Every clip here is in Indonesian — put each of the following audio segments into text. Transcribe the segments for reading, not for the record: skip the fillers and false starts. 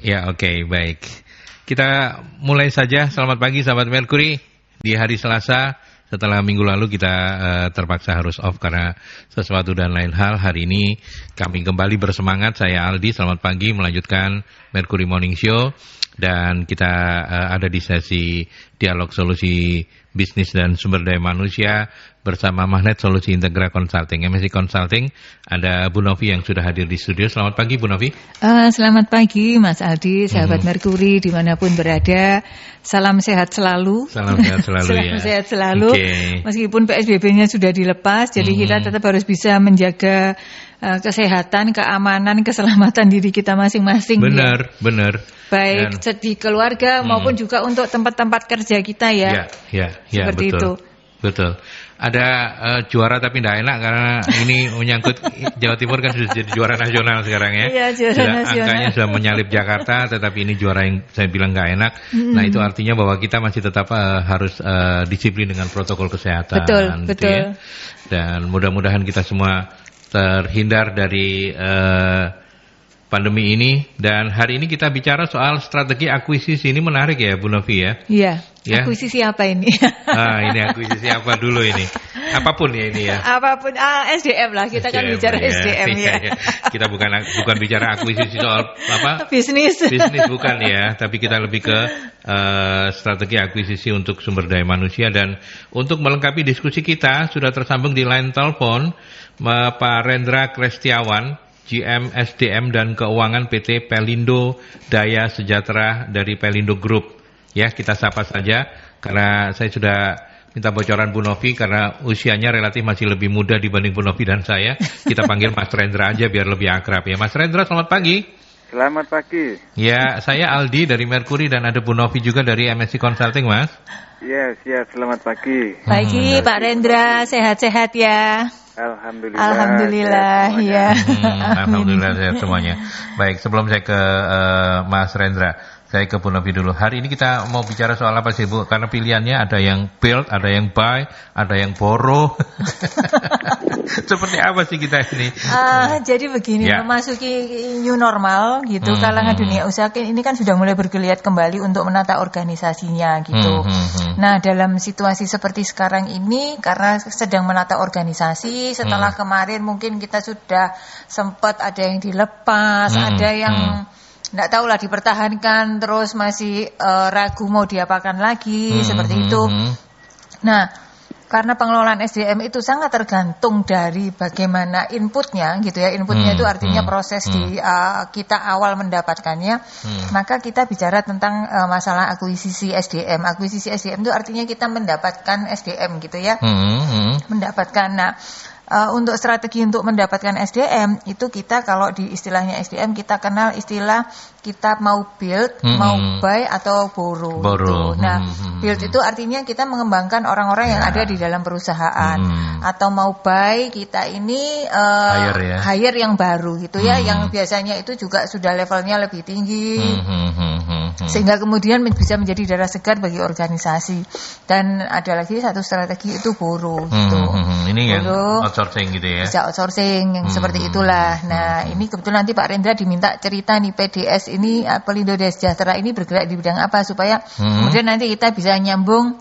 Ya, oke, baik. Kita mulai saja. Selamat pagi sahabat Merkuri. Di hari Selasa, setelah minggu lalu kita terpaksa harus off karena sesuatu dan lain hal. Hari ini kami kembali bersemangat. Saya Aldi, selamat pagi, melanjutkan Merkuri Morning Show. Dan kita ada di sesi dialog solusi bisnis dan sumber daya manusia bersama Magnet Solusi Integra Consulting, MSI Consulting. Ada Bu Novi yang sudah hadir di studio. Selamat pagi Bu Novi. Selamat pagi Mas Aldi, sahabat Merkuri dimanapun berada. Salam sehat selalu. Salam sehat selalu. Salam sehat selalu. Okay. Meskipun PSBB-nya sudah dilepas, jadi kita tetap harus bisa menjaga kesehatan, keamanan, keselamatan diri kita masing-masing. Benar, ya. Benar. Baik di keluarga maupun juga untuk tempat-tempat kerja kita ya. Ya, seperti betul. itu. Betul. Ada juara tapi tidak enak karena ini menyangkut Jawa Timur kan sudah jadi juara nasional sekarang ya. Iya, juara nasional. Angkanya sudah menyalip Jakarta, tetapi ini juara yang saya bilang nggak enak. Nah itu artinya bahwa kita masih tetap harus disiplin dengan protokol kesehatan. Betul, gitu betul. Ya. Dan mudah-mudahan kita semua terhindar dari pandemi ini. Dan hari ini kita bicara soal strategi akuisisi. Ini menarik ya Bu Novi ya. Iya. Ya. Akuisisi apa ini? Ini akuisisi apa dulu ini? Apapun ya ini ya. Apapun, SDM lah. Kita kan bicara SDM ya. Kita bukan bicara akuisisi soal apa? Bisnis bukan ya. Tapi kita lebih ke strategi akuisisi untuk sumber daya manusia. Dan untuk melengkapi diskusi kita sudah tersambung di line telepon Pak Rendra Krestiawan, GM SDM dan Keuangan PT Pelindo Daya Sejahtera dari Pelindo Group. Ya, kita sapa saja karena saya sudah minta bocoran Bu Novi karena usianya relatif masih lebih muda dibanding Bu Novi dan saya. Kita panggil Mas Rendra aja biar lebih akrab ya. Mas Rendra, selamat pagi. Selamat pagi. Ya, saya Aldi dari Merkuri dan ada Bu Novi juga dari MSI Consulting, Mas. Yes, selamat pagi. Pagi Pak Rendra, sehat-sehat ya. Alhamdulillah ya. Alhamdulillah sehat semuanya. Baik, sebelum saya ke Mas Rendra, saya ke Bu Novi dulu. Hari ini kita mau bicara soal apa sih Bu? Karena pilihannya ada yang build, ada yang buy, ada yang borrow. Seperti apa sih kita ini? Jadi begini, memasuki new normal gitu. Kalangan dunia usaha ini kan sudah mulai bergeliat kembali untuk menata organisasinya gitu. Nah, dalam situasi seperti sekarang ini, karena sedang menata organisasi, setelah kemarin mungkin kita sudah sempat ada yang dilepas, ada yang nggak tahu lah dipertahankan, terus masih ragu mau diapakan lagi, seperti itu. Nah, karena pengelolaan SDM itu sangat tergantung dari bagaimana inputnya gitu ya. Inputnya itu artinya proses di kita awal mendapatkannya. Maka kita bicara tentang masalah akuisisi SDM. Akuisisi SDM itu artinya kita mendapatkan SDM gitu ya. Mendapatkan. Nah, untuk strategi untuk mendapatkan SDM itu kita kalau di istilahnya SDM kita kenal istilah kita mau build, mau buy atau borrow. Gitu. Nah, build itu artinya kita mengembangkan orang-orang yang ada di dalam perusahaan. Atau mau buy kita ini hire yang baru gitu ya, yang biasanya itu juga sudah levelnya lebih tinggi. Sehingga kemudian bisa menjadi darah segar bagi organisasi. Dan ada lagi satu strategi itu borrow gitu. Ini yang outsourcing gitu ya. Bisa outsourcing yang seperti itulah. Nah, ini kebetulan nanti Pak Rendra diminta cerita nih PDS ini Pelindo Daya Sejahtera ini bergerak di bidang apa supaya kemudian nanti kita bisa nyambung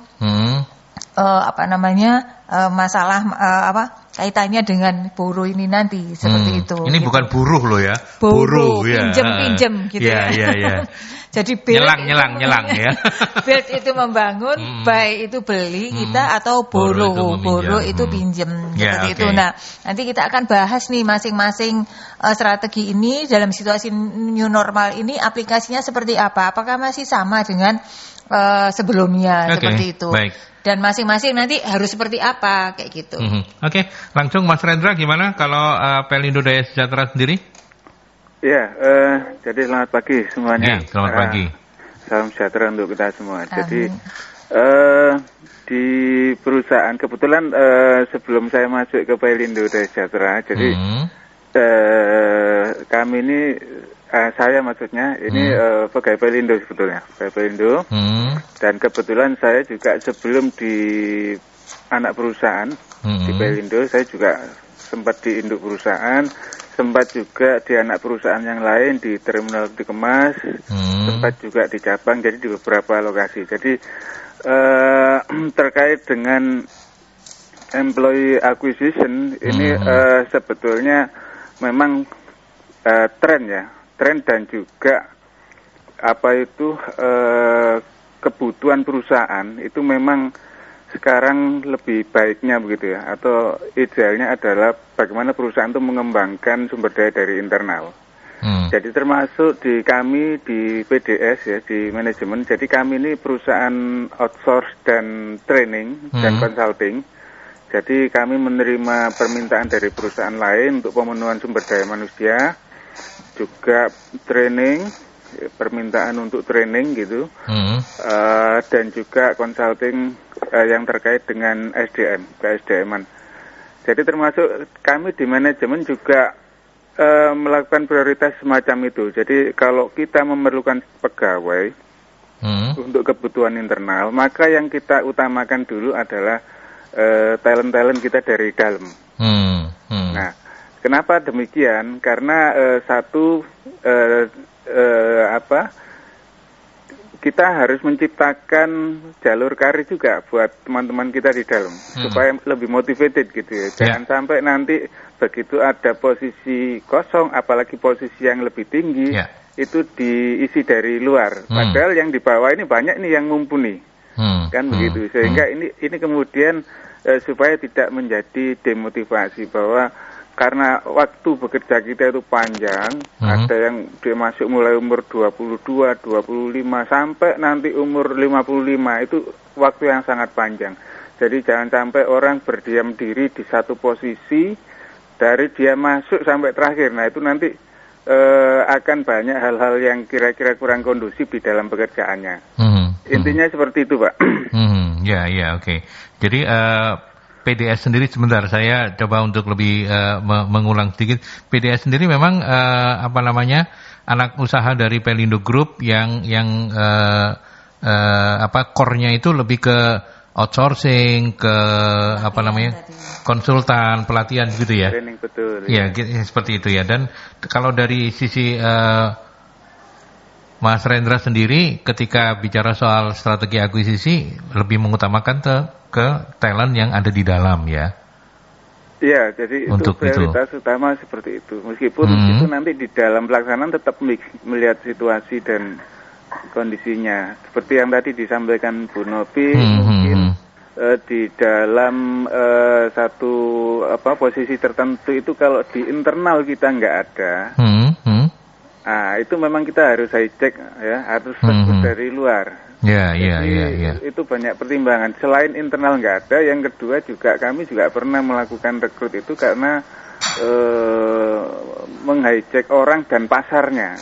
masalah kaitannya dengan buruh ini nanti seperti itu. Ini gitu. Bukan buruh loh ya. Buruh ya. Pinjem gitu ya. Jadi build nyelang ya. Build itu membangun, buy itu beli kita atau borrow itu pinjem seperti itu. Nah, nanti kita akan bahas nih masing-masing strategi ini dalam situasi new normal ini aplikasinya seperti apa? Apakah masih sama dengan sebelumnya seperti itu? Baik. Dan masing-masing nanti harus seperti apa kayak gitu. Oke, langsung Mas Rendra gimana kalau Pelindo Daya Sejahtera sendiri? Ya, jadi selamat pagi semuanya. Selamat pagi. Salam sejahtera untuk kita semua. Amin. Jadi di perusahaan kebetulan sebelum saya masuk ke Pelindo Daya Sejahtera, jadi kami ini saya maksudnya ini pegawai Pelindo sebetulnya, pegawai Pelindo. Dan kebetulan saya juga sebelum di anak perusahaan di Pelindo, saya juga sempat di induk perusahaan sempat juga di anak perusahaan yang lain di terminal dikemas, sempat juga di cabang, jadi di beberapa lokasi. Jadi terkait dengan employee acquisition ini sebetulnya memang tren dan juga kebutuhan perusahaan itu memang sekarang lebih baiknya begitu ya, atau idealnya adalah bagaimana perusahaan itu mengembangkan sumber daya dari internal. Jadi termasuk di kami di PDS ya, di manajemen. Jadi kami ini perusahaan outsource dan training dan consulting. Jadi kami menerima permintaan dari perusahaan lain untuk pemenuhan sumber daya manusia, juga training, permintaan untuk training gitu, dan juga consulting yang terkait dengan SDM, ke-SDM-an. Jadi termasuk kami di manajemen juga melakukan prioritas semacam itu. Jadi kalau kita memerlukan pegawai untuk kebutuhan internal, maka yang kita utamakan dulu adalah talent-talent kita dari dalam. Nah, kenapa demikian? Karena kita harus menciptakan jalur karir juga buat teman-teman kita di dalam supaya lebih motivated gitu ya. Jangan sampai nanti begitu ada posisi kosong, apalagi posisi yang lebih tinggi, itu diisi dari luar. Padahal yang di bawah ini banyak nih yang mumpuni, kan begitu. Sehingga ini kemudian supaya tidak menjadi demotivasi bahwa karena waktu bekerja kita itu panjang, ada yang dia masuk mulai umur 22, 25 sampai nanti umur 55, itu waktu yang sangat panjang. Jadi jangan sampai orang berdiam diri di satu posisi dari dia masuk sampai terakhir. Nah itu nanti akan banyak hal-hal yang kira-kira kurang kondusif di dalam pekerjaannya. Intinya seperti itu, Pak. Oke. Jadi PDS sendiri, sebentar saya coba untuk lebih mengulang sedikit. PDS sendiri memang anak usaha dari Pelindo Group yang core-nya itu lebih ke outsourcing, ke konsultan, pelatihan gitu ya. Training, betul. Ya, seperti itu ya. Dan kalau dari sisi Mas Rendra sendiri ketika bicara soal strategi akuisisi lebih mengutamakan ke talent yang ada di dalam ya. Iya, jadi untuk itu prioritas utama seperti itu. Meskipun itu nanti di dalam pelaksanaan tetap melihat situasi dan kondisinya. Seperti yang tadi disampaikan Bu Novi, mungkin di dalam satu posisi tertentu itu kalau di internal kita nggak ada, itu memang kita harus hijack ya, harus rekrut dari luar. Itu banyak pertimbangan. Selain internal nggak ada, yang kedua juga kami juga pernah melakukan rekrut itu karena menghijack orang dan pasarnya.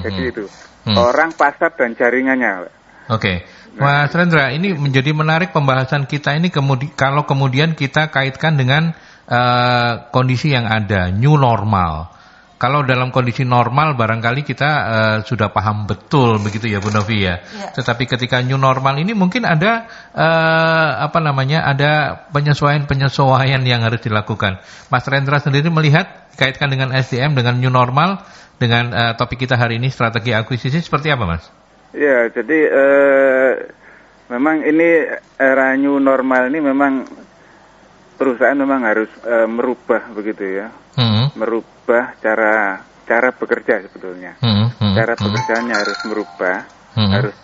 Jadi itu orang, pasar dan jaringannya. Oke. Mas Rendra, ini menjadi menarik pembahasan kita ini kalau kemudian kita kaitkan dengan kondisi yang ada, new normal. Kalau dalam kondisi normal barangkali kita sudah paham betul begitu ya Bu Novi ya. Tetapi ketika new normal ini mungkin ada ada penyesuaian yang harus dilakukan. Mas Rendra sendiri melihat kaitkan dengan SDM dengan new normal dengan topik kita hari ini strategi akuisisi seperti apa Mas? Ya, jadi memang ini era new normal ini memang perusahaan memang harus merubah begitu ya. Merubah cara bekerja sebetulnya. Cara pekerjaannya harus merubah, harus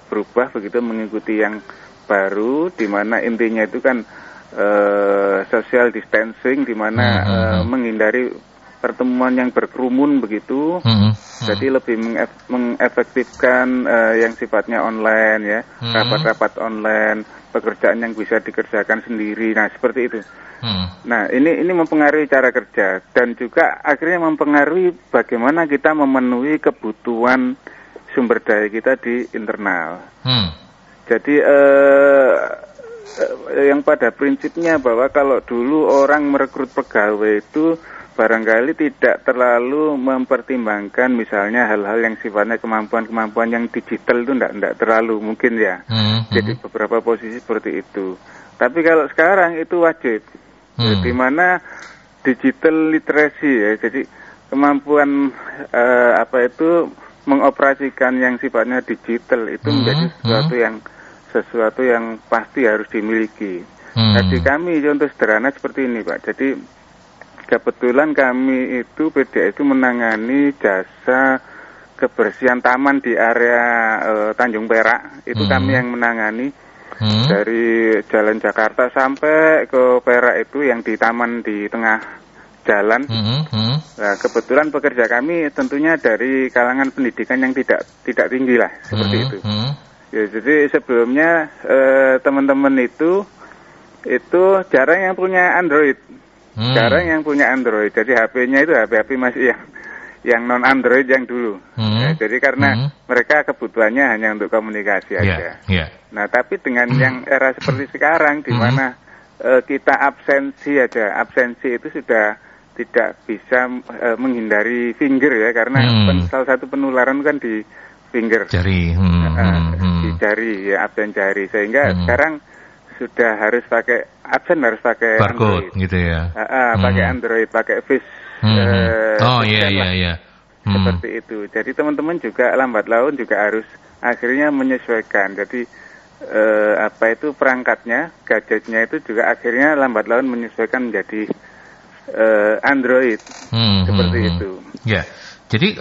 berubah begitu mengikuti yang baru, di mana intinya itu kan social distancing, di mana menghindari pertemuan yang berkerumun begitu. Jadi lebih mengefektifkan yang sifatnya online ya, rapat-rapat online, pekerjaan yang bisa dikerjakan sendiri. Nah, seperti itu. Nah, ini mempengaruhi cara kerja dan juga akhirnya mempengaruhi bagaimana kita memenuhi kebutuhan sumber daya kita di internal. Jadi yang pada prinsipnya bahwa kalau dulu orang merekrut pegawai itu barangkali tidak terlalu mempertimbangkan misalnya hal-hal yang sifatnya kemampuan-kemampuan yang digital itu tidak terlalu mungkin ya. Jadi beberapa posisi seperti itu. Tapi kalau sekarang itu wajib. Di mana digital literacy ya. Jadi kemampuan mengoperasikan yang sifatnya digital itu menjadi sesuatu yang pasti harus dimiliki. Jadi kami contoh sederhana seperti ini Pak. Jadi kebetulan kami itu PDA itu menangani jasa kebersihan taman di area Tanjung Perak. Itu kami yang menangani dari Jalan Jakarta sampai ke Perak itu yang di taman di tengah jalan. Nah, kebetulan pekerja kami tentunya dari kalangan pendidikan yang tidak tinggi lah seperti itu. Ya, jadi sebelumnya teman-teman itu jarang yang punya Android. Jarang yang punya Android. Jadi HP-nya itu HP masih yang non Android yang dulu. Ya, jadi karena mereka kebutuhannya hanya untuk komunikasi aja. Nah, tapi dengan yang era seperti sekarang di mana kita absensi itu sudah tidak bisa menghindari finger ya, karena salah satu penularan kan di finger, jari, di jari ya, absen jari, sehingga sekarang sudah harus pakai barcode Android. Gitu ya. Pakai Android, pakai face. Seperti itu. Jadi teman-teman juga lambat laun juga harus akhirnya menyesuaikan. Jadi perangkatnya, gadgetnya itu juga akhirnya lambat laun menyesuaikan menjadi Android. Seperti itu. Ya. Jadi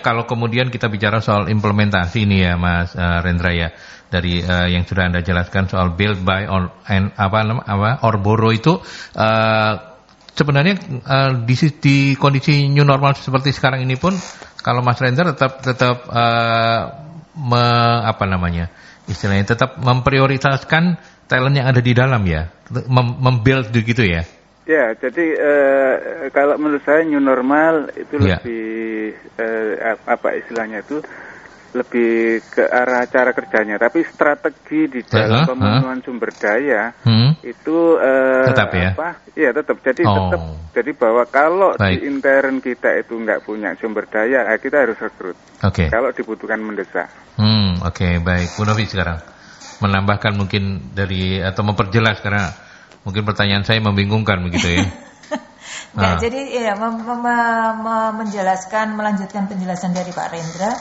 kalau kemudian kita bicara soal implementasi ini ya Mas Rendra ya, dari yang sudah Anda jelaskan soal build by or borrow itu sebenarnya di kondisi new normal seperti sekarang ini pun kalau Mas Rendra tetap istilahnya tetap memprioritaskan talent yang ada di dalam ya, membuild gitu ya. Ya, jadi kalau menurut saya new normal itu lebih istilahnya itu lebih ke arah cara kerjanya, tapi strategi di dalam pemenuhan sumber daya itu tetap ya. Tetap. Jadi bahwa kalau di intern kita itu nggak punya sumber daya, kita harus rekrut. Kalau dibutuhkan mendesak. Baik. Bu Novi sekarang menambahkan mungkin atau memperjelas karena mungkin pertanyaan saya membingungkan begitu ya. Jadi ya melanjutkan penjelasan dari Pak Rendra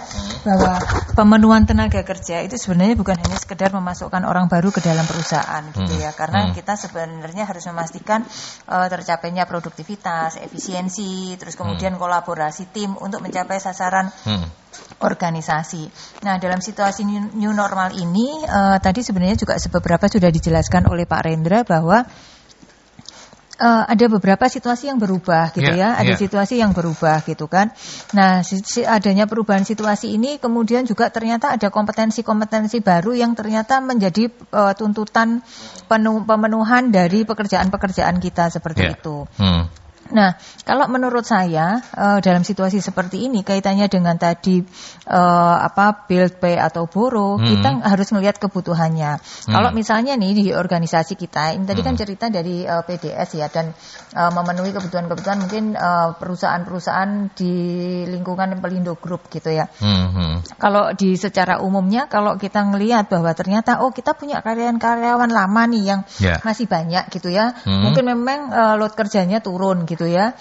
bahwa pemenuhan tenaga kerja itu sebenarnya bukan hanya sekedar memasukkan orang baru ke dalam perusahaan gitu ya, karena kita sebenarnya harus memastikan tercapainya produktivitas, efisiensi, terus kemudian kolaborasi tim untuk mencapai sasaran organisasi. Nah, dalam situasi new normal ini tadi sebenarnya juga beberapa sudah dijelaskan oleh Pak Rendra bahwa ada beberapa situasi yang berubah gitu ada situasi yang berubah gitu kan. Nah, adanya perubahan situasi ini kemudian juga ternyata ada kompetensi-kompetensi baru yang ternyata menjadi tuntutan pemenuhan dari pekerjaan-pekerjaan kita seperti itu. Nah, kalau menurut saya dalam situasi seperti ini kaitannya dengan tadi build pay atau borrow, kita harus melihat kebutuhannya. Kalau misalnya nih di organisasi kita, ini tadi kan cerita dari PDS ya, dan memenuhi kebutuhan-kebutuhan mungkin perusahaan-perusahaan di lingkungan Pelindo Group gitu ya. Kalau secara umumnya kalau kita ngelihat bahwa ternyata kita punya karyawan-karyawan lama nih yang masih banyak gitu ya, mungkin memang load kerjanya turun gitu ya.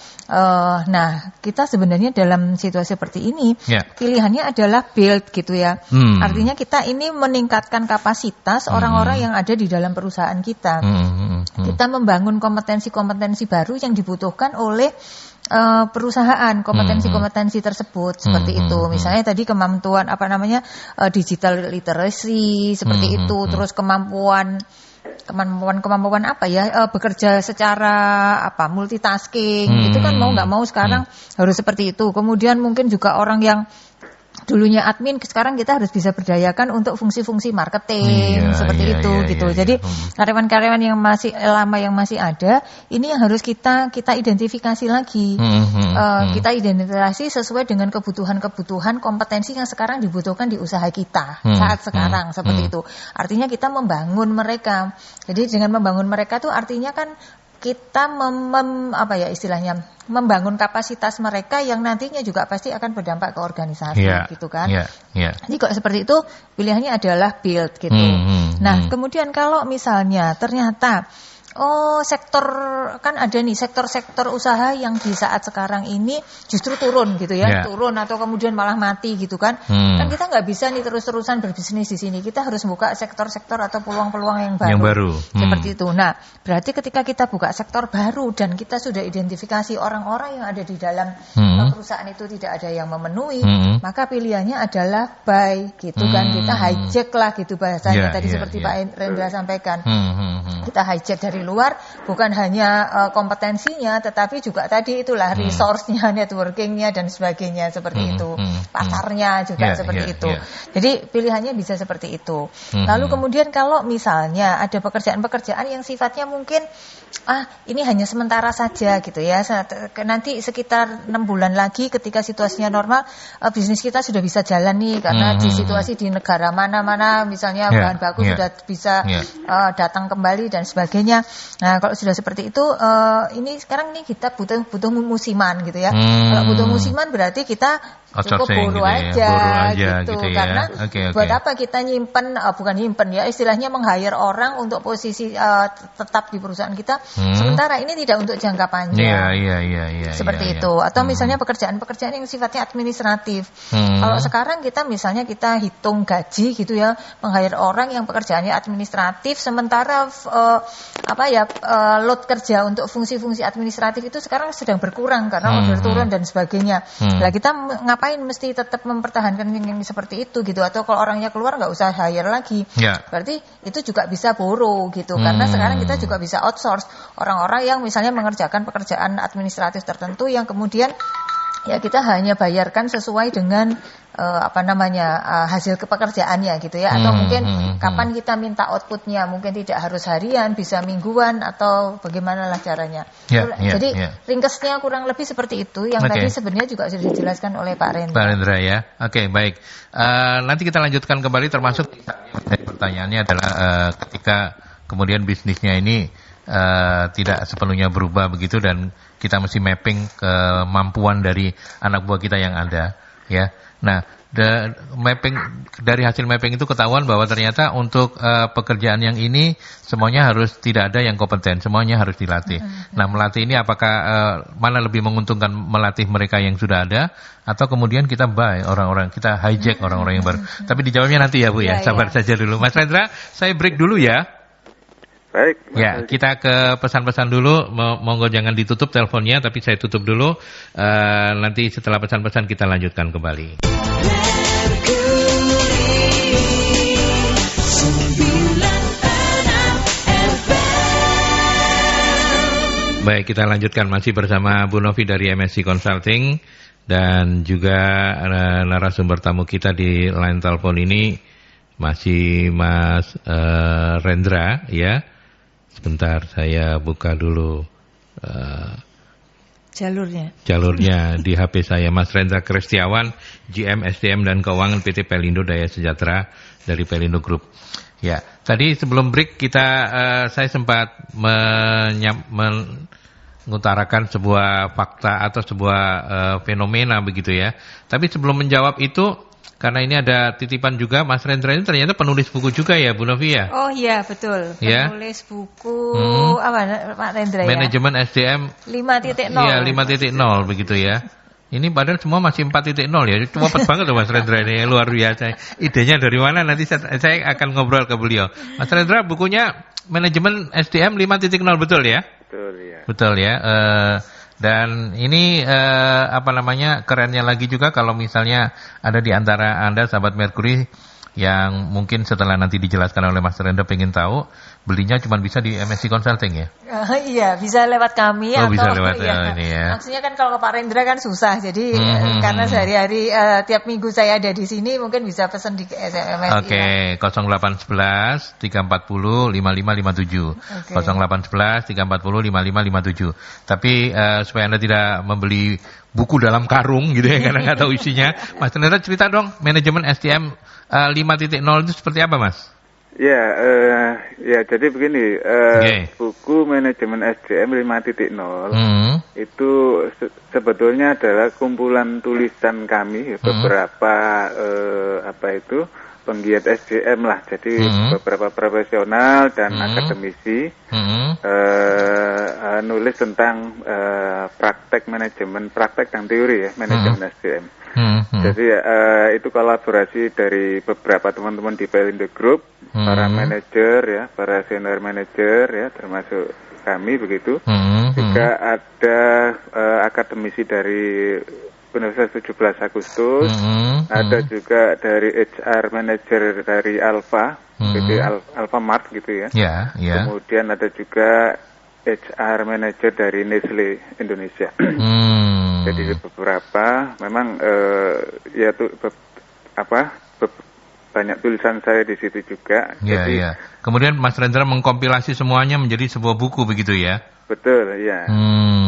Nah, kita sebenarnya dalam situasi seperti ini pilihannya adalah build gitu ya. Artinya kita ini meningkatkan kapasitas orang-orang yang ada di dalam perusahaan kita. Kita membangun kompetensi-kompetensi baru yang dibutuhkan oleh perusahaan, kompetensi-kompetensi tersebut seperti itu. Misalnya tadi kemampuan digital literacy seperti itu, terus kemampuan bekerja secara multitasking itu kan mau nggak mau sekarang harus seperti itu. Kemudian mungkin juga orang yang dulunya admin sekarang kita harus bisa berdayakan untuk fungsi-fungsi marketing seperti itu. Jadi karyawan-karyawan yang masih lama yang masih ada ini yang harus kita identifikasi lagi. Kita identifikasi sesuai dengan kebutuhan kompetensi yang sekarang dibutuhkan di usaha kita saat sekarang seperti itu. Artinya kita membangun mereka. Jadi dengan membangun mereka tuh artinya kan kita membangun kapasitas mereka yang nantinya juga pasti akan berdampak ke organisasi gitu kan. Jadi kalau seperti itu pilihannya adalah build gitu. Nah, kemudian kalau misalnya ternyata sektor kan ada nih sektor-sektor usaha yang di saat sekarang ini justru turun gitu ya, turun atau kemudian malah mati gitu kan. Kan kita nggak bisa nih terus-terusan berbisnis di sini. Kita harus buka sektor-sektor atau peluang-peluang yang baru. Seperti itu. Nah, berarti ketika kita buka sektor baru dan kita sudah identifikasi orang-orang yang ada di dalam perusahaan itu tidak ada yang memenuhi, maka pilihannya adalah buy gitu kan. Kita hijack lah gitu bahasanya tadi seperti Pak Rendra sampaikan. Kita hijack dari luar, bukan hanya kompetensinya, tetapi juga tadi itulah resource-nya, networking-nya dan sebagainya seperti itu, pasarnya juga seperti itu. Jadi pilihannya bisa seperti itu. Lalu kemudian kalau misalnya ada pekerjaan-pekerjaan yang sifatnya mungkin ini hanya sementara saja gitu ya, nanti sekitar 6 bulan lagi ketika situasinya normal, bisnis kita sudah bisa jalan nih karena di situasi di negara mana-mana misalnya bahan baku sudah bisa datang kembali dan sebagainya. Nah, kalau sudah seperti itu, ini sekarang nih kita butuh musiman gitu ya. Kalau butuh musiman berarti kita cukup buru aja gitu ya. Karena buat apa kita bukan nyimpen ya, istilahnya meng-hire orang untuk posisi tetap di perusahaan kita, sementara ini tidak untuk jangka panjang. Seperti itu. Atau misalnya pekerjaan-pekerjaan yang sifatnya administratif. Kalau sekarang kita misalnya kita hitung gaji gitu ya, meng-hire orang yang pekerjaannya administratif, sementara load kerja untuk fungsi-fungsi administratif itu sekarang sedang berkurang karena order turun dan sebagainya. Nah, kita ngapain mesti tetap mempertahankan yang seperti itu gitu, atau kalau orangnya keluar nggak usah hire lagi. Berarti itu juga bisa boro gitu, karena sekarang kita juga bisa outsource orang-orang yang misalnya mengerjakan pekerjaan administratif tertentu yang kemudian ya kita hanya bayarkan sesuai dengan hasil pekerjaannya gitu ya, atau mungkin kapan kita minta outputnya, mungkin tidak harus harian, bisa mingguan atau bagaimanalah caranya. Jadi ringkasnya kurang lebih seperti itu yang tadi sebenarnya juga sudah dijelaskan oleh Pak Rendra. Pak Rendra ya, baik. Nanti kita lanjutkan kembali, termasuk pertanyaannya adalah ketika kemudian bisnisnya ini tidak sepenuhnya berubah begitu dan kita mesti mapping kemampuan dari anak buah kita yang ada ya. Nah, dari hasil mapping itu ketahuan bahwa ternyata untuk pekerjaan yang ini semuanya tidak ada yang kompeten, semuanya harus dilatih. Nah, melatih ini apakah mana lebih menguntungkan, melatih mereka yang sudah ada atau kemudian kita kita hijack orang-orang yang baru. Tapi dijawabnya nanti ya Bu ya. Sabar saja dulu. Mas Rendra, saya break dulu ya. Baik. Ya, kita ke pesan-pesan dulu. Monggo jangan ditutup teleponnya, tapi saya tutup dulu. Nanti setelah pesan-pesan kita lanjutkan kembali. Baik, kita lanjutkan masih bersama Bu Novi dari MSC Consulting dan juga narasumber tamu kita di line telepon ini masih Mas Rendra ya. Sebentar, saya buka dulu jalurnya di HP saya. Mas Rendra Krestiawan, GM SDM dan Keuangan PT Pelindo Daya Sejahtera dari Pelindo Group. Ya, tadi sebelum break saya sempat mengutarakan sebuah fakta atau sebuah fenomena begitu ya. Tapi sebelum menjawab itu, karena ini ada titipan juga, Mas Rendra ini ternyata penulis buku juga ya, Bu Novi ya? Oh iya, betul. Penulis buku, Pak Rendra ya? Manajemen SDM 5.0. Iya, 5.0 begitu ya. Ini padahal semua masih 4.0 ya. Cepet banget loh Mas Rendra ini, luar biasa. Idenya dari mana? Nanti saya akan ngobrol ke beliau. Mas Rendra, bukunya Manajemen SDM 5.0 betul ya? Betul ya. Betul ya. Dan ini kerennya lagi juga kalau misalnya ada di antara Anda sahabat Mercury yang mungkin setelah nanti dijelaskan oleh Mas Rendra pengen tahu, belinya cuma bisa di MSC Consulting ya? Iya, bisa lewat kami atau bisa lewat ini ya. Maksudnya kan kalau ke Pak Rendra kan susah, jadi karena sehari-hari tiap minggu saya ada di sini, mungkin bisa pesan di MSC. Oke, 0811 340 5557. 0811 340 5557. Tapi supaya Anda tidak membeli buku dalam karung gitu ya, karena nggak tahu isinya. Mas Rendra cerita dong, manajemen SDM 5.0 itu seperti apa, Mas? Ya, jadi begini, buku Manajemen SDM 5.0 itu sebetulnya adalah kumpulan tulisan kami beberapa penggiat SDM lah, jadi beberapa profesional dan akademisi nulis tentang praktek dan teori ya manajemen SDM. Jadi itu kolaborasi dari beberapa teman-teman di Pelindo Group, para manajer ya, para senior manajer ya, termasuk kami begitu. Juga ada akademisi dari Universitas 17 Agustus, ada juga dari HR manager dari Alfa, jadi Alfamart gitu ya. Kemudian ada juga HR manager dari Nestle Indonesia. Jadi beberapa, memang banyak tulisan saya di situ juga. Kemudian Mas Rendra mengkompilasi semuanya menjadi sebuah buku begitu ya? Betul, ya.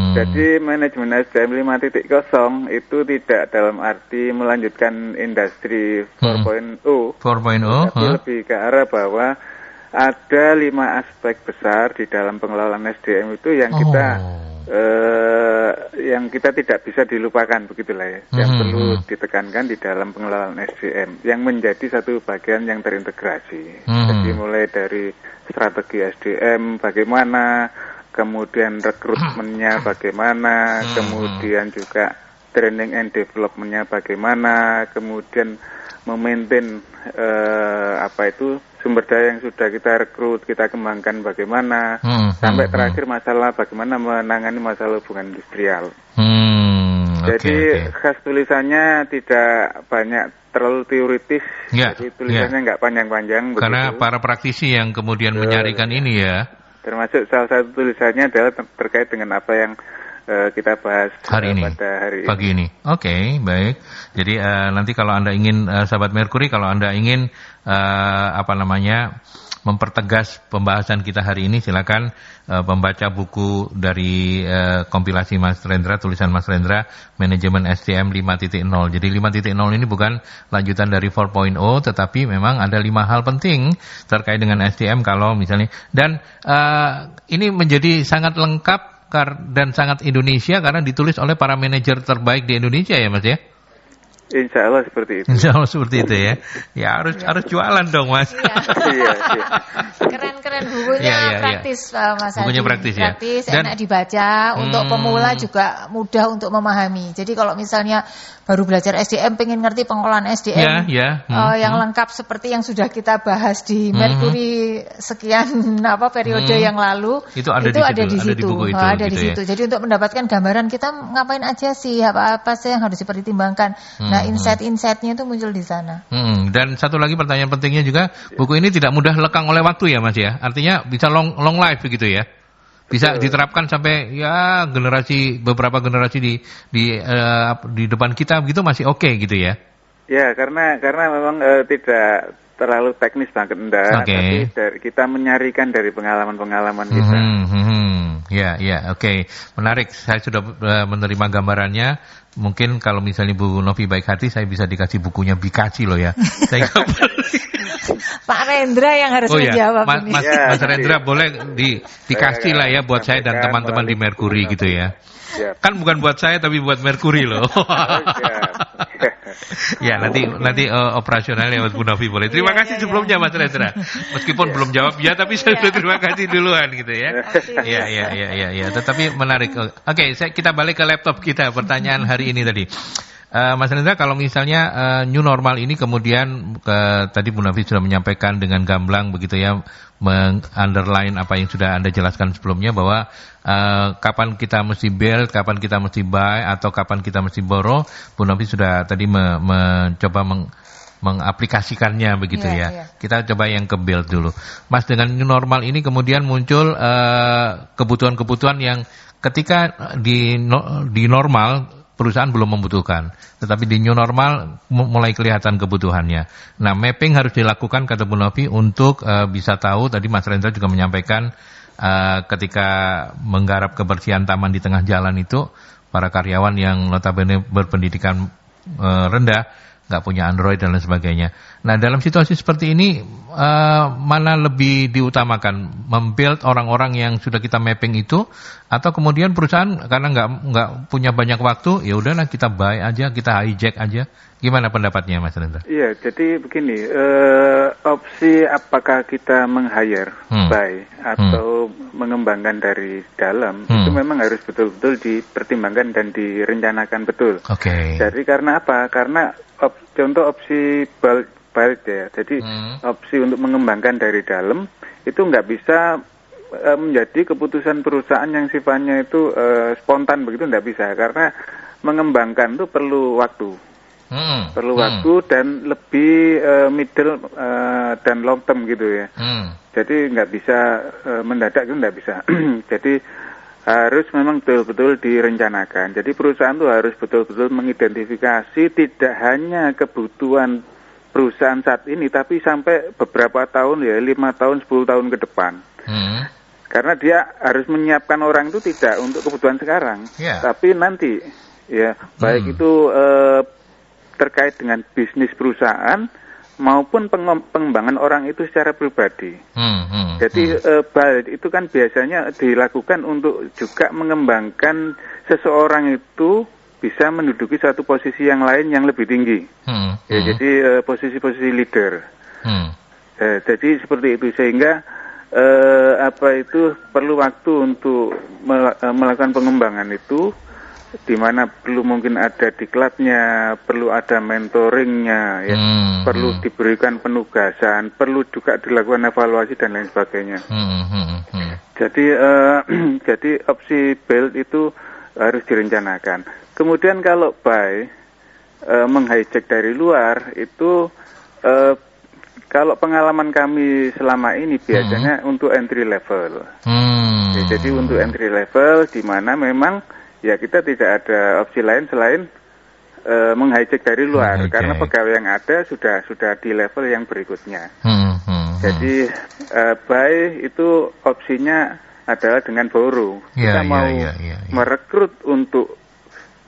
Jadi manajemen SDM 5.0 itu tidak dalam arti melanjutkan industri 4.0, tapi lebih ke arah bahwa ada 5 aspek besar di dalam pengelolaan SDM itu yang kita tidak bisa dilupakan begitulah ya, yang perlu ditekankan di dalam pengelolaan SDM, yang menjadi satu bagian yang terintegrasi. Jadi mulai dari strategi SDM bagaimana, kemudian rekrutmennya bagaimana, kemudian juga training and developmentnya bagaimana, kemudian memaintain sumber daya yang sudah kita rekrut, kita kembangkan bagaimana, sampai terakhir masalah bagaimana menangani masalah hubungan industrial. Jadi khas tulisannya tidak banyak terlalu teoritis, jadi tulisannya nggak panjang-panjang. Karena begitu. Para praktisi yang kemudian menyarikan ini ya. Termasuk salah satu tulisannya adalah terkait dengan apa yang kita bahas hari ini, pada hari pagi ini. Oke, baik. Jadi nanti kalau Anda ingin, sahabat Merkuri, kalau Anda ingin mempertegas pembahasan kita hari ini, silakan membaca buku dari kompilasi Mas Rendra, tulisan Mas Rendra, Manajemen SDM 5.0. Jadi 5.0 ini bukan lanjutan dari 4.0, tetapi memang ada 5 hal penting terkait dengan SDM kalau misalnya. Dan ini menjadi sangat lengkap dan sangat Indonesia karena ditulis oleh para manajer terbaik di Indonesia ya Mas ya? Insya Allah seperti itu. Insya Allah seperti itu ya. Ya harus jualan dong Mas. Iya. Keren bukunya praktis Mas Adi. Bukunya praktis ya. Dan enak dibaca, untuk pemula juga mudah untuk memahami. Jadi kalau misalnya baru belajar SDM, pengen ngerti pengelolaan SDM yang lengkap seperti yang sudah kita bahas di Merkuri sekian periode yang lalu, itu ada di situ. Ada di situ. Jadi untuk mendapatkan gambaran kita ngapain aja sih, apa sih yang harus dipertimbangkan. Nah, insight-insightnya itu muncul di sana. Dan satu lagi pertanyaan pentingnya juga, buku ini tidak mudah lekang oleh waktu ya Mas ya. Artinya bisa long life begitu ya. Bisa diterapkan sampai beberapa generasi di depan kita begitu masih oke gitu ya. Ya, karena memang tidak terlalu teknis banget tapi kita menyarikan dari pengalaman-pengalaman kita. Oke. Menarik. Saya sudah menerima gambarannya. Mungkin kalau misalnya Bu Novi baik hati, saya bisa dikasih bukunya Bikaci loh ya. Saya Pak Rendra yang harus menjawab ini. Mas Rendra boleh dikasih lah ya buat saya dan teman-teman di Merkuri gitu ya. Kan bukan buat saya tapi buat Merkuri loh. Ya nanti operasionalnya buat Bu Novi boleh. Terima kasih sebelumnya Mas Rendra. Meskipun belum jawab tapi saya sudah terima kasih duluan gitu ya. Ya. Tetapi menarik. Oke, kita balik ke laptop kita. Pertanyaan hari ini tadi. Mas Rendra, kalau misalnya new normal ini kemudian tadi Bu Novi sudah menyampaikan dengan gamblang begitu ya, meng-underline apa yang sudah Anda jelaskan sebelumnya bahwa kapan kita mesti build, kapan kita mesti buy, atau kapan kita mesti borrow. Bu Novi sudah tadi mencoba mengaplikasikannya begitu ya. Kita coba yang ke build dulu. Mas, dengan new normal ini kemudian muncul kebutuhan-kebutuhan yang ketika di normal perusahaan belum membutuhkan, tetapi di new normal mulai kelihatan kebutuhannya. Nah, mapping harus dilakukan kata Bu Novi untuk bisa tahu. Tadi Mas Rendra juga menyampaikan ketika menggarap kebersihan taman di tengah jalan itu, para karyawan yang notabene berpendidikan rendah, nggak punya Android dan lain sebagainya. Nah, dalam situasi seperti ini, mana lebih diutamakan? Membuild orang-orang yang sudah kita mapping itu, Atau kemudian perusahaan karena nggak punya banyak waktu, ya udahlah kita buy aja, kita hijack aja. Gimana pendapatnya Mas Rendra? Iya, jadi begini, opsi apakah kita meng-hire, buy, atau mengembangkan dari dalam, itu memang harus betul-betul dipertimbangkan dan direncanakan betul. Jadi karena apa? Karena contoh opsi balik ya, jadi opsi untuk mengembangkan dari dalam, itu nggak bisa menjadi keputusan perusahaan yang sifatnya itu spontan begitu, nggak bisa. Karena mengembangkan itu perlu waktu. Perlu waktu dan lebih middle dan long term gitu ya. Jadi nggak bisa mendadak itu nggak bisa. Jadi harus memang betul-betul direncanakan. Jadi perusahaan itu harus betul-betul mengidentifikasi tidak hanya kebutuhan perusahaan saat ini, tapi sampai beberapa tahun ya, 5 tahun, 10 tahun ke depan. Karena dia harus menyiapkan orang itu tidak untuk kebutuhan sekarang, tapi nanti ya, baik itu terkait dengan bisnis perusahaan maupun pengembangan orang itu secara pribadi. Jadi balik itu kan biasanya dilakukan untuk juga mengembangkan seseorang itu bisa menduduki satu posisi yang lain yang lebih tinggi. Jadi posisi-posisi leader. Jadi seperti itu, sehingga perlu waktu untuk melakukan pengembangan itu, di mana perlu mungkin ada diklatnya, perlu ada mentoringnya, ya, perlu diberikan penugasan, perlu juga dilakukan evaluasi dan lain sebagainya. Jadi opsi build itu harus direncanakan. Kemudian kalau buy, meng-hijack dari luar itu, kalau pengalaman kami selama ini biasanya untuk entry level. Ya, jadi untuk entry level di mana memang ya kita tidak ada opsi lain selain meng-hijack dari luar, karena pegawai yang ada sudah di level yang berikutnya. Jadi buy itu opsinya adalah dengan borrow. Kita mau merekrut untuk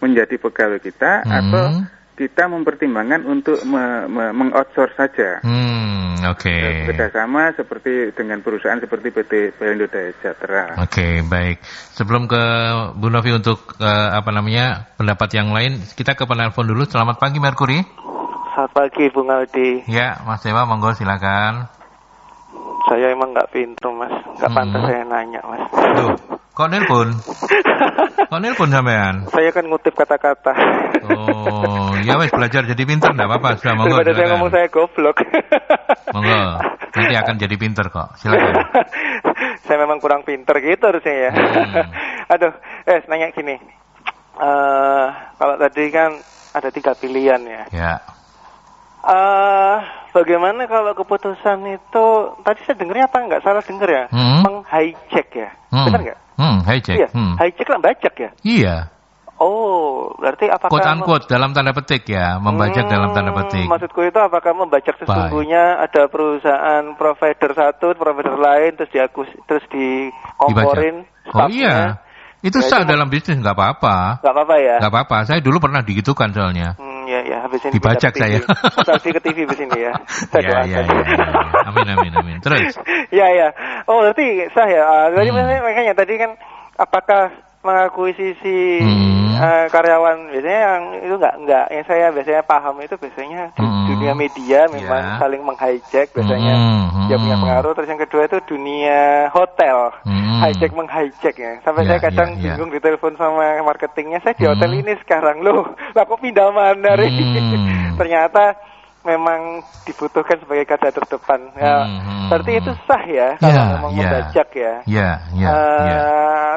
menjadi pegawai kita, atau kita mempertimbangkan untuk meng-outsource saja. Kerjasama seperti dengan perusahaan seperti PT Pelindo Daya Sejahtera. Baik. Sebelum ke Bu Novi untuk pendapat yang lain, kita ke penelpon dulu. Selamat pagi Merkuri. Selamat pagi Bung Aldi. Ya, Mas Dewa, monggo silakan. Saya emang nggak pintar Mas, nggak pantas saya nanya Mas. Tuh, kok nelpon? Kok nelpon sampean? Saya kan ngutip kata-kata. Oh, ya wes belajar jadi pintar, nggak apa-apa. Sudah, monggo. Daripada saya ngomong saya goblok. Monggo, nanti akan jadi pintar kok. Silakan. Saya memang kurang pintar gitu harusnya ya. Aduh, nanya gini. Kalau tadi kan ada 3 pilihan ya. Ya. Bagaimana kalau keputusan itu tadi saya dengarnya apa nggak salah dengar ya? Meng-hijack ya, benar nggak? Hijack. Iya, hijack lah bajak ya. Iya. Oh, berarti apakah quote unquote dalam tanda petik ya, membajak dalam tanda petik. Maksudku itu apakah membajak sesungguhnya ada perusahaan provider satu, provider lain terus dikomporin? Oh iya. Itu sah dalam bisnis, nggak apa-apa. Nggak apa-apa ya? Nggak apa-apa. Saya dulu pernah digitukan soalnya. Ya, habis ini dibajak saya. Masih ke TV di sini ya. Ya. Amin. Terus? Ya. Oh, berarti sah ya. Jadi makanya tadi kan apakah mengakuisisi karyawan, biasanya yang itu enggak yang saya biasanya paham itu biasanya di dunia media memang saling meng-hijack biasanya dia punya pengaruh. Terus yang kedua itu dunia hotel, hijack meng-hijack ya. Sampai saya kadang bingung di telepon sama marketingnya, saya di hotel ini sekarang loh, aku pindah mana nih? Ternyata memang dibutuhkan sebagai garda terdepan. Ya, berarti itu sah ya kalau memang membajak ya.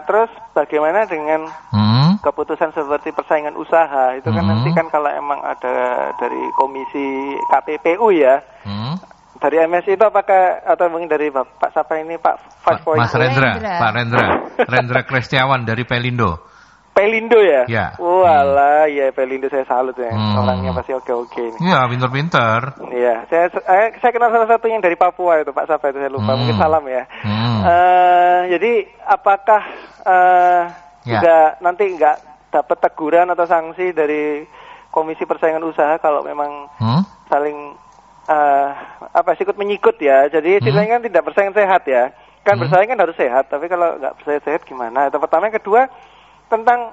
Terus bagaimana dengan keputusan seperti persaingan usaha itu kan nanti kan kalau emang ada dari komisi KPPU ya. Dari MSI itu apakah atau mungkin dari Pak siapa ini Pak Mas Rendra, Pak Rendra Krestiawan dari Pelindo. Pelindo ya? Ya. Walah, ya Pelindo saya salut ya. Orangnya pasti oke-oke ini. Iya, pintar-pintar. Iya, saya kenal salah satu yang dari Papua itu Pak siapa itu saya lupa. Mungkin salam ya. Jadi apakah nanti nggak dapat teguran atau sanksi dari Komisi Persaingan Usaha kalau memang saling sikut menyikut ya. Jadi ceritanya kan tidak bersaing sehat ya. Kan bersaing kan harus sehat, tapi kalau nggak sehat gimana? Itu pertama. Yang kedua, tentang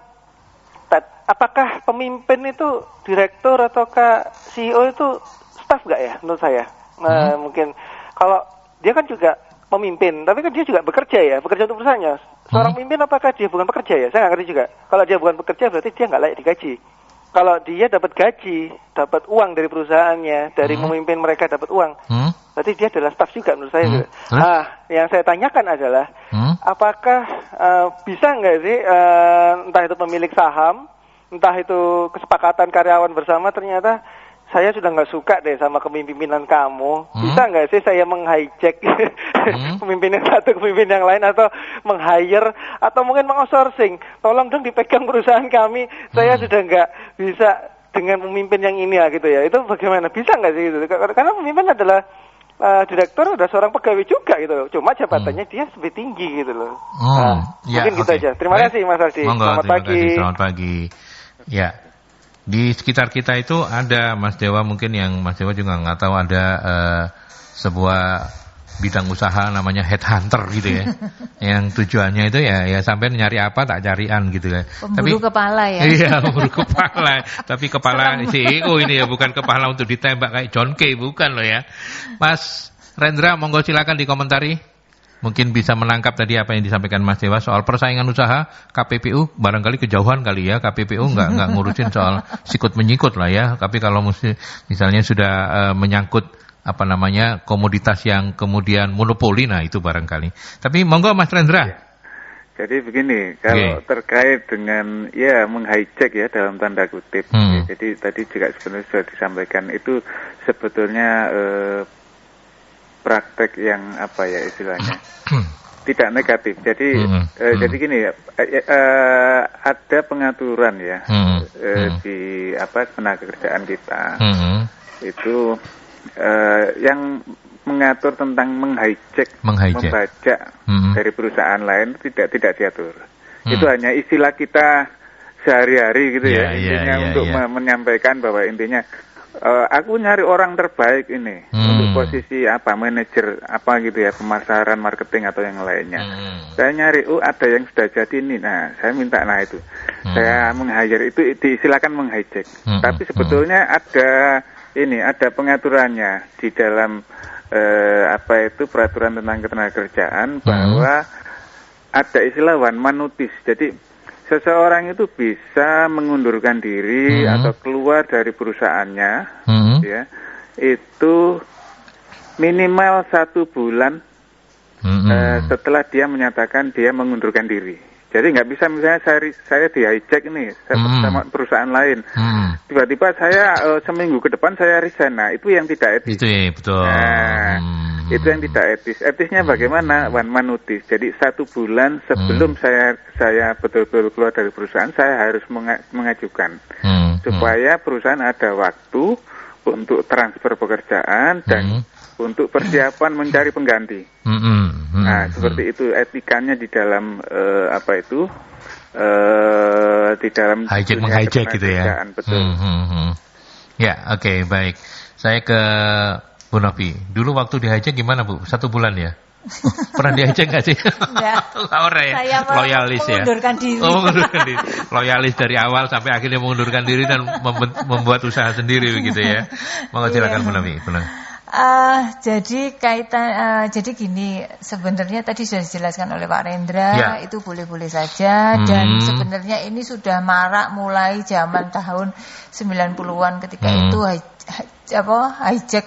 apakah pemimpin itu direktur ataukah CEO itu staff nggak ya menurut saya? Mungkin kalau dia kan juga pemimpin, tapi kan dia juga bekerja untuk perusahaannya. Seorang pemimpin apakah dia bukan pekerja ya? Saya nggak ngerti juga. Kalau dia bukan pekerja berarti dia nggak layak digaji. Kalau dia dapat gaji, dapat uang dari perusahaannya, dari memimpin mereka dapat uang, berarti dia adalah staff juga menurut saya. Yang saya tanyakan adalah, apakah bisa nggak sih, entah itu pemilik saham, entah itu kesepakatan karyawan bersama, ternyata saya sudah nggak suka deh sama kepemimpinan kamu. Bisa nggak sih saya meng-hijack pemimpinan satu kepemimpinan yang lain, atau meng-hire, atau mungkin meng-outsourcing. Tolong dong dipegang perusahaan kami. Saya sudah nggak bisa dengan pemimpin yang ini ya gitu ya. Itu bagaimana? Bisa nggak sih gitu? Karena pemimpin adalah direktur, ada seorang pegawai juga gitu. Cuma jabatannya dia lebih tinggi gitu loh. Mungkin gitu aja. Terima kasih Mas Aldi. Selamat pagi. Selamat pagi. Ya. Di sekitar kita itu ada Mas Dewa, mungkin yang Mas Dewa juga nggak tahu, ada sebuah bidang usaha namanya headhunter gitu ya. Yang tujuannya itu ya sampai nyari apa tak carian gitu ya. Pemburu kepala ya. Iya, pemburu kepala. Tapi kepala CEO ini ya, bukan kepala untuk ditembak kayak John Kay, bukan loh ya. Mas Rendra, monggo silakan dikomentari. Mungkin bisa menangkap tadi apa yang disampaikan Mas Dewa soal persaingan usaha. KPPU barangkali kejauhan kali ya. KPPU nggak ngurusin soal sikut menyikut lah ya. Tapi kalau misalnya sudah menyangkut komoditas yang kemudian monopoli, nah itu barangkali. Tapi monggo Mas Rendra. Ya. Jadi begini, kalau terkait dengan meng-hijack ya dalam tanda kutip. Jadi tadi juga sebenarnya sudah disampaikan, itu sebetulnya praktek yang istilahnya tidak negatif. Jadi jadi gini ya, ada pengaturan ya di tenaga kerjaan kita itu yang mengatur tentang meng-hijack, membajak dari perusahaan lain tidak diatur. Itu hanya istilah kita sehari-hari gitu intinya untuk menyampaikan bahwa intinya aku nyari orang terbaik ini untuk posisi manajer gitu ya, pemasaran, marketing atau yang lainnya. Saya nyari ada yang sudah jadi ini, nah saya minta itu. Saya meng-hire, itu diisilakan meng-hijack. Tapi sebetulnya ada pengaturannya di dalam peraturan tentang ketenagakerjaan, bahwa ada istilah one man notice. Jadi seseorang itu bisa mengundurkan diri atau keluar dari perusahaannya, ya, itu minimal 1 bulan setelah dia menyatakan dia mengundurkan diri. Jadi nggak bisa misalnya saya di-hijack ini sama perusahaan lain, tiba-tiba saya seminggu ke depan saya resign. Nah itu yang tidak etis. Itu ya, betul. Nah, itu yang tidak etis. Etisnya bagaimana? One man notice. Jadi 1 bulan sebelum saya betul-betul keluar dari perusahaan, saya harus mengajukan supaya perusahaan ada waktu untuk transfer pekerjaan dan untuk persiapan mencari pengganti. Nah, seperti itu etikanya di dalam di dalam meng-hijack gitu ya. Betul. Ya, oke, baik. Saya ke Bu Novi. Dulu waktu di-hijack gimana, Bu? 1 bulan ya? Pernah di-hijack nggak sih? Enggak. Ya? Loyalis ya? Mengundurkan diri. Mengundurkan diri. Loyalis dari awal sampai akhirnya mengundurkan diri dan membuat usaha sendiri begitu ya. Monggo silakan Bu Novi. Jadi jadi gini, sebenarnya tadi sudah dijelaskan oleh Pak Rendra, itu boleh-boleh saja, dan sebenarnya ini sudah marak mulai zaman tahun 90-an ketika itu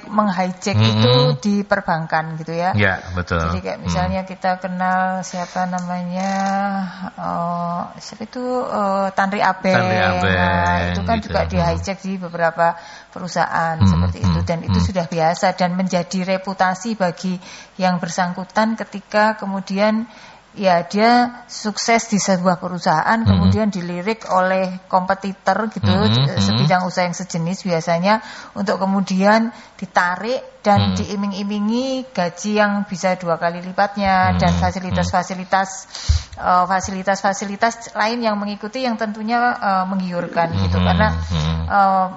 meng-hijack itu di perbankan gitu ya. Ya, betul. Jadi kayak misalnya kita kenal siapa namanya, Tanri Abe. Nah, itu kan gitu. Juga di-hijack di beberapa perusahaan seperti itu, dan itu sudah biasa dan menjadi reputasi bagi yang bersangkutan ketika kemudian ya dia sukses di sebuah perusahaan, kemudian dilirik oleh kompetitor gitu, sebidang usaha yang sejenis biasanya, untuk kemudian ditarik dan diiming-imingi gaji yang bisa 2 kali lipatnya dan fasilitas lain yang mengikuti, yang tentunya menggiurkan gitu. Karena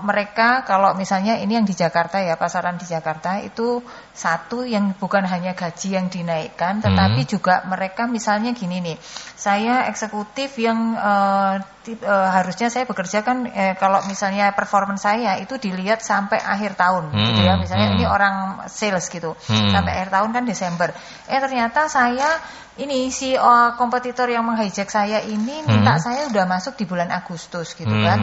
mereka kalau misalnya ini yang di Jakarta ya, pasaran di Jakarta itu satu yang bukan hanya gaji yang dinaikkan, tetapi juga mereka misalnya gini nih, saya eksekutif yang harusnya saya bekerja kan, kalau misalnya performance saya itu dilihat sampai akhir tahun gitu ya, misalnya ini orang sales gitu, sampai akhir tahun kan Desember, ternyata saya ini si kompetitor yang menghijack saya ini minta saya udah masuk di bulan Agustus gitu kan.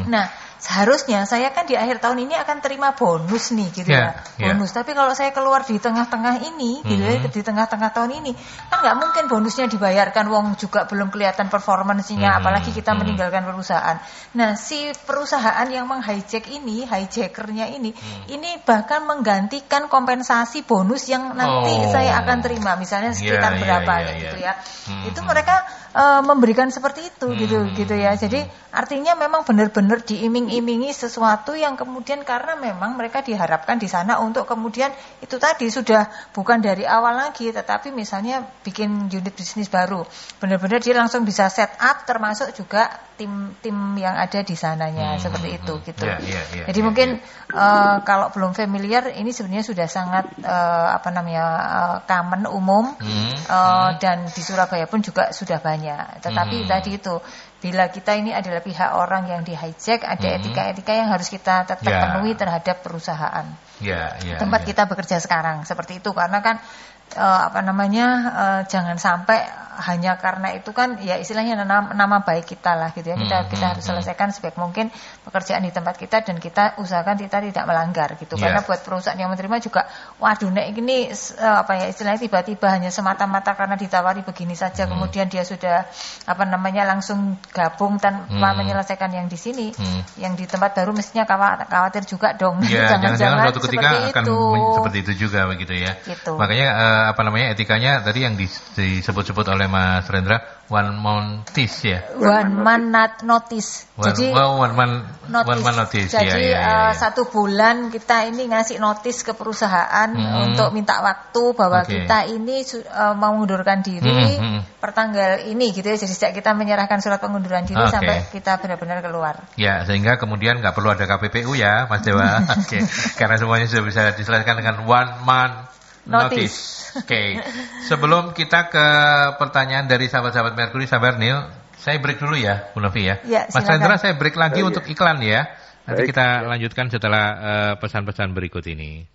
Nah seharusnya saya kan di akhir tahun ini akan terima bonus nih gitu bonus. Tapi kalau saya keluar di tengah-tengah ini gitu ya, di tengah-tengah tahun ini kan nggak mungkin bonusnya dibayarkan, wong juga belum kelihatan performance-nya, apalagi kita meninggalkan perusahaan. Nah si perusahaan yang menghijack ini, hijackernya ini bahkan menggantikan kompensasi bonus yang nanti saya akan terima, misalnya sekitar berapa gitu ya. Itu mereka memberikan seperti itu gitu ya. Jadi artinya memang benar-benar diiming-imingi sesuatu yang kemudian karena memang mereka diharapkan di sana untuk kemudian itu tadi sudah bukan dari awal lagi, tetapi misalnya bikin unit bisnis baru, benar-benar dia langsung bisa set up, termasuk juga tim yang ada di sananya seperti itu gitu. Jadi mungkin kalau belum familiar, ini sebenarnya sudah sangat common, umum, dan di Surabaya pun juga sudah banyak. Tetapi tadi itu, bila kita ini adalah pihak orang yang di hijack, ada etika-etika yang harus kita tetap penuhi terhadap perusahaan tempat kita bekerja sekarang, seperti itu. Karena kan jangan sampai hanya karena itu kan ya istilahnya nama baik kita lah gitu ya, kita harus selesaikan sebaik mungkin pekerjaan di tempat kita, dan kita usahakan kita tidak melanggar gitu. Karena buat perusahaan yang menerima juga, waduh nek ini istilahnya tiba-tiba hanya semata-mata karena ditawari begini saja kemudian dia sudah langsung gabung tanpa menyelesaikan yang di sini, yang di tempat baru mestinya khawatir juga dong. Jangan-jangan suatu ketika akan seperti itu juga begitu ya gitu. Makanya etikanya tadi yang disebut-sebut oleh Mas Rendra, one month notice ya. One month notice. Jadi one month notice. Jadi 1 bulan kita ini ngasih notice ke perusahaan untuk minta waktu bahwa kita ini mau mengundurkan diri pertanggal ini gitu ya. Jadi sejak kita menyerahkan surat pengunduran diri sampai kita benar-benar keluar. Ya, sehingga kemudian nggak perlu ada KPPU ya, Mas Dewa. Karena semuanya sudah bisa diselesaikan dengan one month notice. Sebelum kita ke pertanyaan dari sahabat-sahabat Merkuri, sahabat Nil, saya break dulu ya, Bu Novi ya. Mas Rendra, saya break lagi untuk iklan ya. Nanti kita lanjutkan setelah pesan-pesan berikut ini.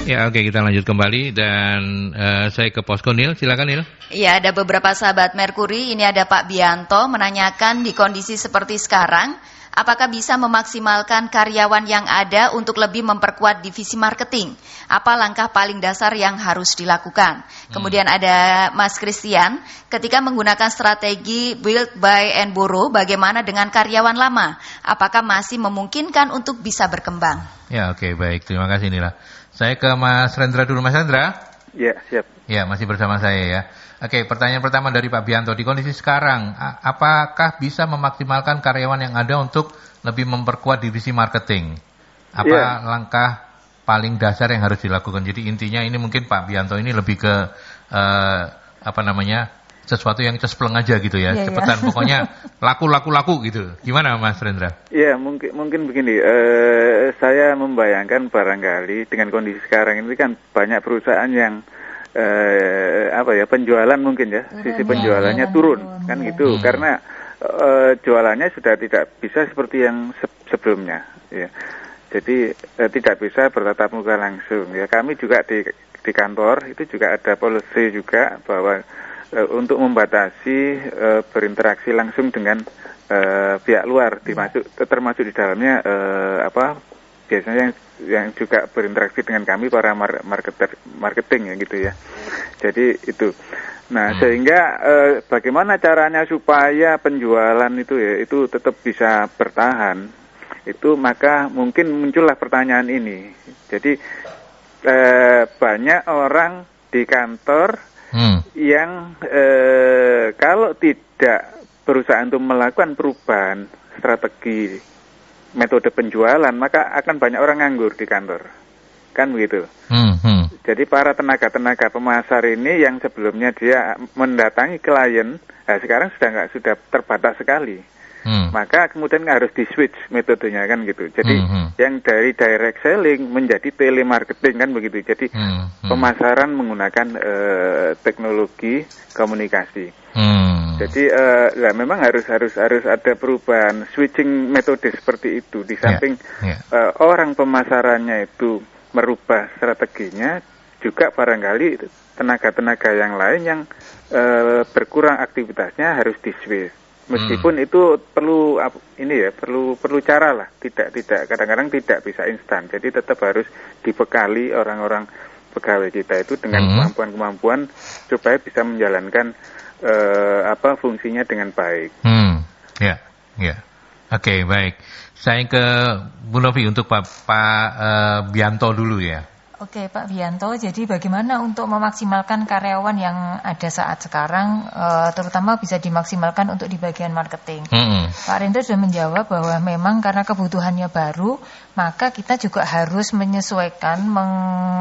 Ya, oke, kita lanjut kembali dan saya ke Posko Nil, silakan Nil. Ya, ada beberapa sahabat Merkuri. Ini ada Pak Bianto menanyakan, di kondisi seperti sekarang, apakah bisa memaksimalkan karyawan yang ada untuk lebih memperkuat divisi marketing? Apa langkah paling dasar yang harus dilakukan? Kemudian ada Mas Christian, ketika menggunakan strategi build, buy, and borrow, bagaimana dengan karyawan lama? Apakah masih memungkinkan untuk bisa berkembang? Ya, oke, baik. Terima kasih Nila. Saya ke Mas Rendra dulu. Mas Rendra? Ya, siap. Ya, masih bersama saya ya. Oke, pertanyaan pertama dari Pak Bianto. Di kondisi sekarang, apakah bisa memaksimalkan karyawan yang ada untuk lebih memperkuat divisi marketing? Apa langkah paling dasar yang harus dilakukan? Jadi intinya ini mungkin Pak Bianto ini lebih ke sesuatu yang cespleng aja gitu ya, cepetan pokoknya laku gitu. Gimana Mas Rendra? Ya mungkin begini, saya membayangkan barangkali dengan kondisi sekarang ini kan banyak perusahaan yang penjualan mungkin ya, sisi penjualannya turun kan gitu, karena jualannya sudah tidak bisa seperti yang sebelumnya ya. Jadi tidak bisa bertatap muka langsung ya. Kami juga di kantor itu juga ada policy juga bahwa untuk membatasi berinteraksi langsung dengan pihak luar, termasuk di dalamnya biasanya yang juga berinteraksi dengan kami para marketing ya gitu ya. Jadi itu. Nah sehingga bagaimana caranya supaya penjualan itu tetap bisa bertahan. itu maka mungkin muncullah pertanyaan ini. Jadi banyak orang di kantor yang kalau tidak berusaha untuk melakukan perubahan strategi metode penjualan, maka akan banyak orang nganggur di kantor, kan begitu. Jadi para tenaga-tenaga pemasar ini yang sebelumnya dia mendatangi klien, sekarang sudah terbatas sekali. Maka kemudian harus di-switch metodenya, kan gitu. Jadi yang dari direct selling menjadi telemarketing, kan begitu. Jadi pemasaran menggunakan teknologi komunikasi. Jadi memang harus ada perubahan switching metode seperti itu. Di samping orang pemasarannya itu merubah strateginya, juga barangkali tenaga-tenaga yang lain yang berkurang aktivitasnya harus di-switch. Meskipun itu perlu cara lah, tidak kadang-kadang tidak bisa instan. Jadi tetap harus dibekali orang-orang pegawai kita itu dengan kemampuan-kemampuan supaya bisa menjalankan fungsinya dengan baik. Oke, baik. Saya ke Bu Novi untuk Pak Bianto dulu ya. Oke, Pak Bianto, jadi bagaimana untuk memaksimalkan karyawan yang ada saat sekarang, terutama bisa dimaksimalkan untuk di bagian marketing? Pak Rendra sudah menjawab bahwa memang karena kebutuhannya baru, maka kita juga harus menyesuaikan,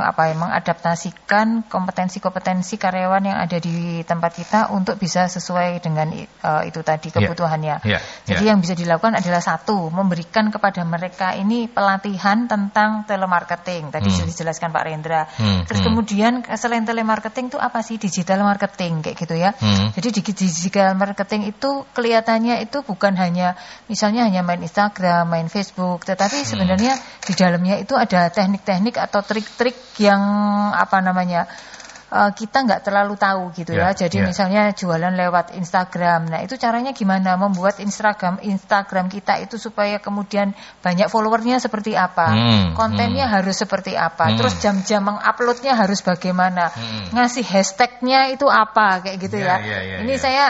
mengadaptasikan kompetensi-kompetensi karyawan yang ada di tempat kita untuk bisa sesuai dengan itu tadi kebutuhannya. Jadi yang bisa dilakukan adalah satu, memberikan kepada mereka ini pelatihan tentang telemarketing. Tadi sudah dijelaskan Pak Rendra. Terus kemudian selain telemarketing itu apa sih digital marketing kayak gitu ya. Jadi di digital marketing itu kelihatannya itu bukan hanya misalnya hanya main Instagram, main Facebook, tetapi sebenarnya di dalamnya itu ada teknik-teknik atau trik-trik yang kita nggak terlalu tahu gitu ya. Jadi misalnya jualan lewat Instagram. Nah, itu caranya gimana membuat Instagram kita itu supaya kemudian banyak followernya seperti apa, kontennya harus seperti apa, terus jam-jam menguploadnya harus bagaimana, ngasih hashtagnya itu apa kayak gitu ya. Ini saya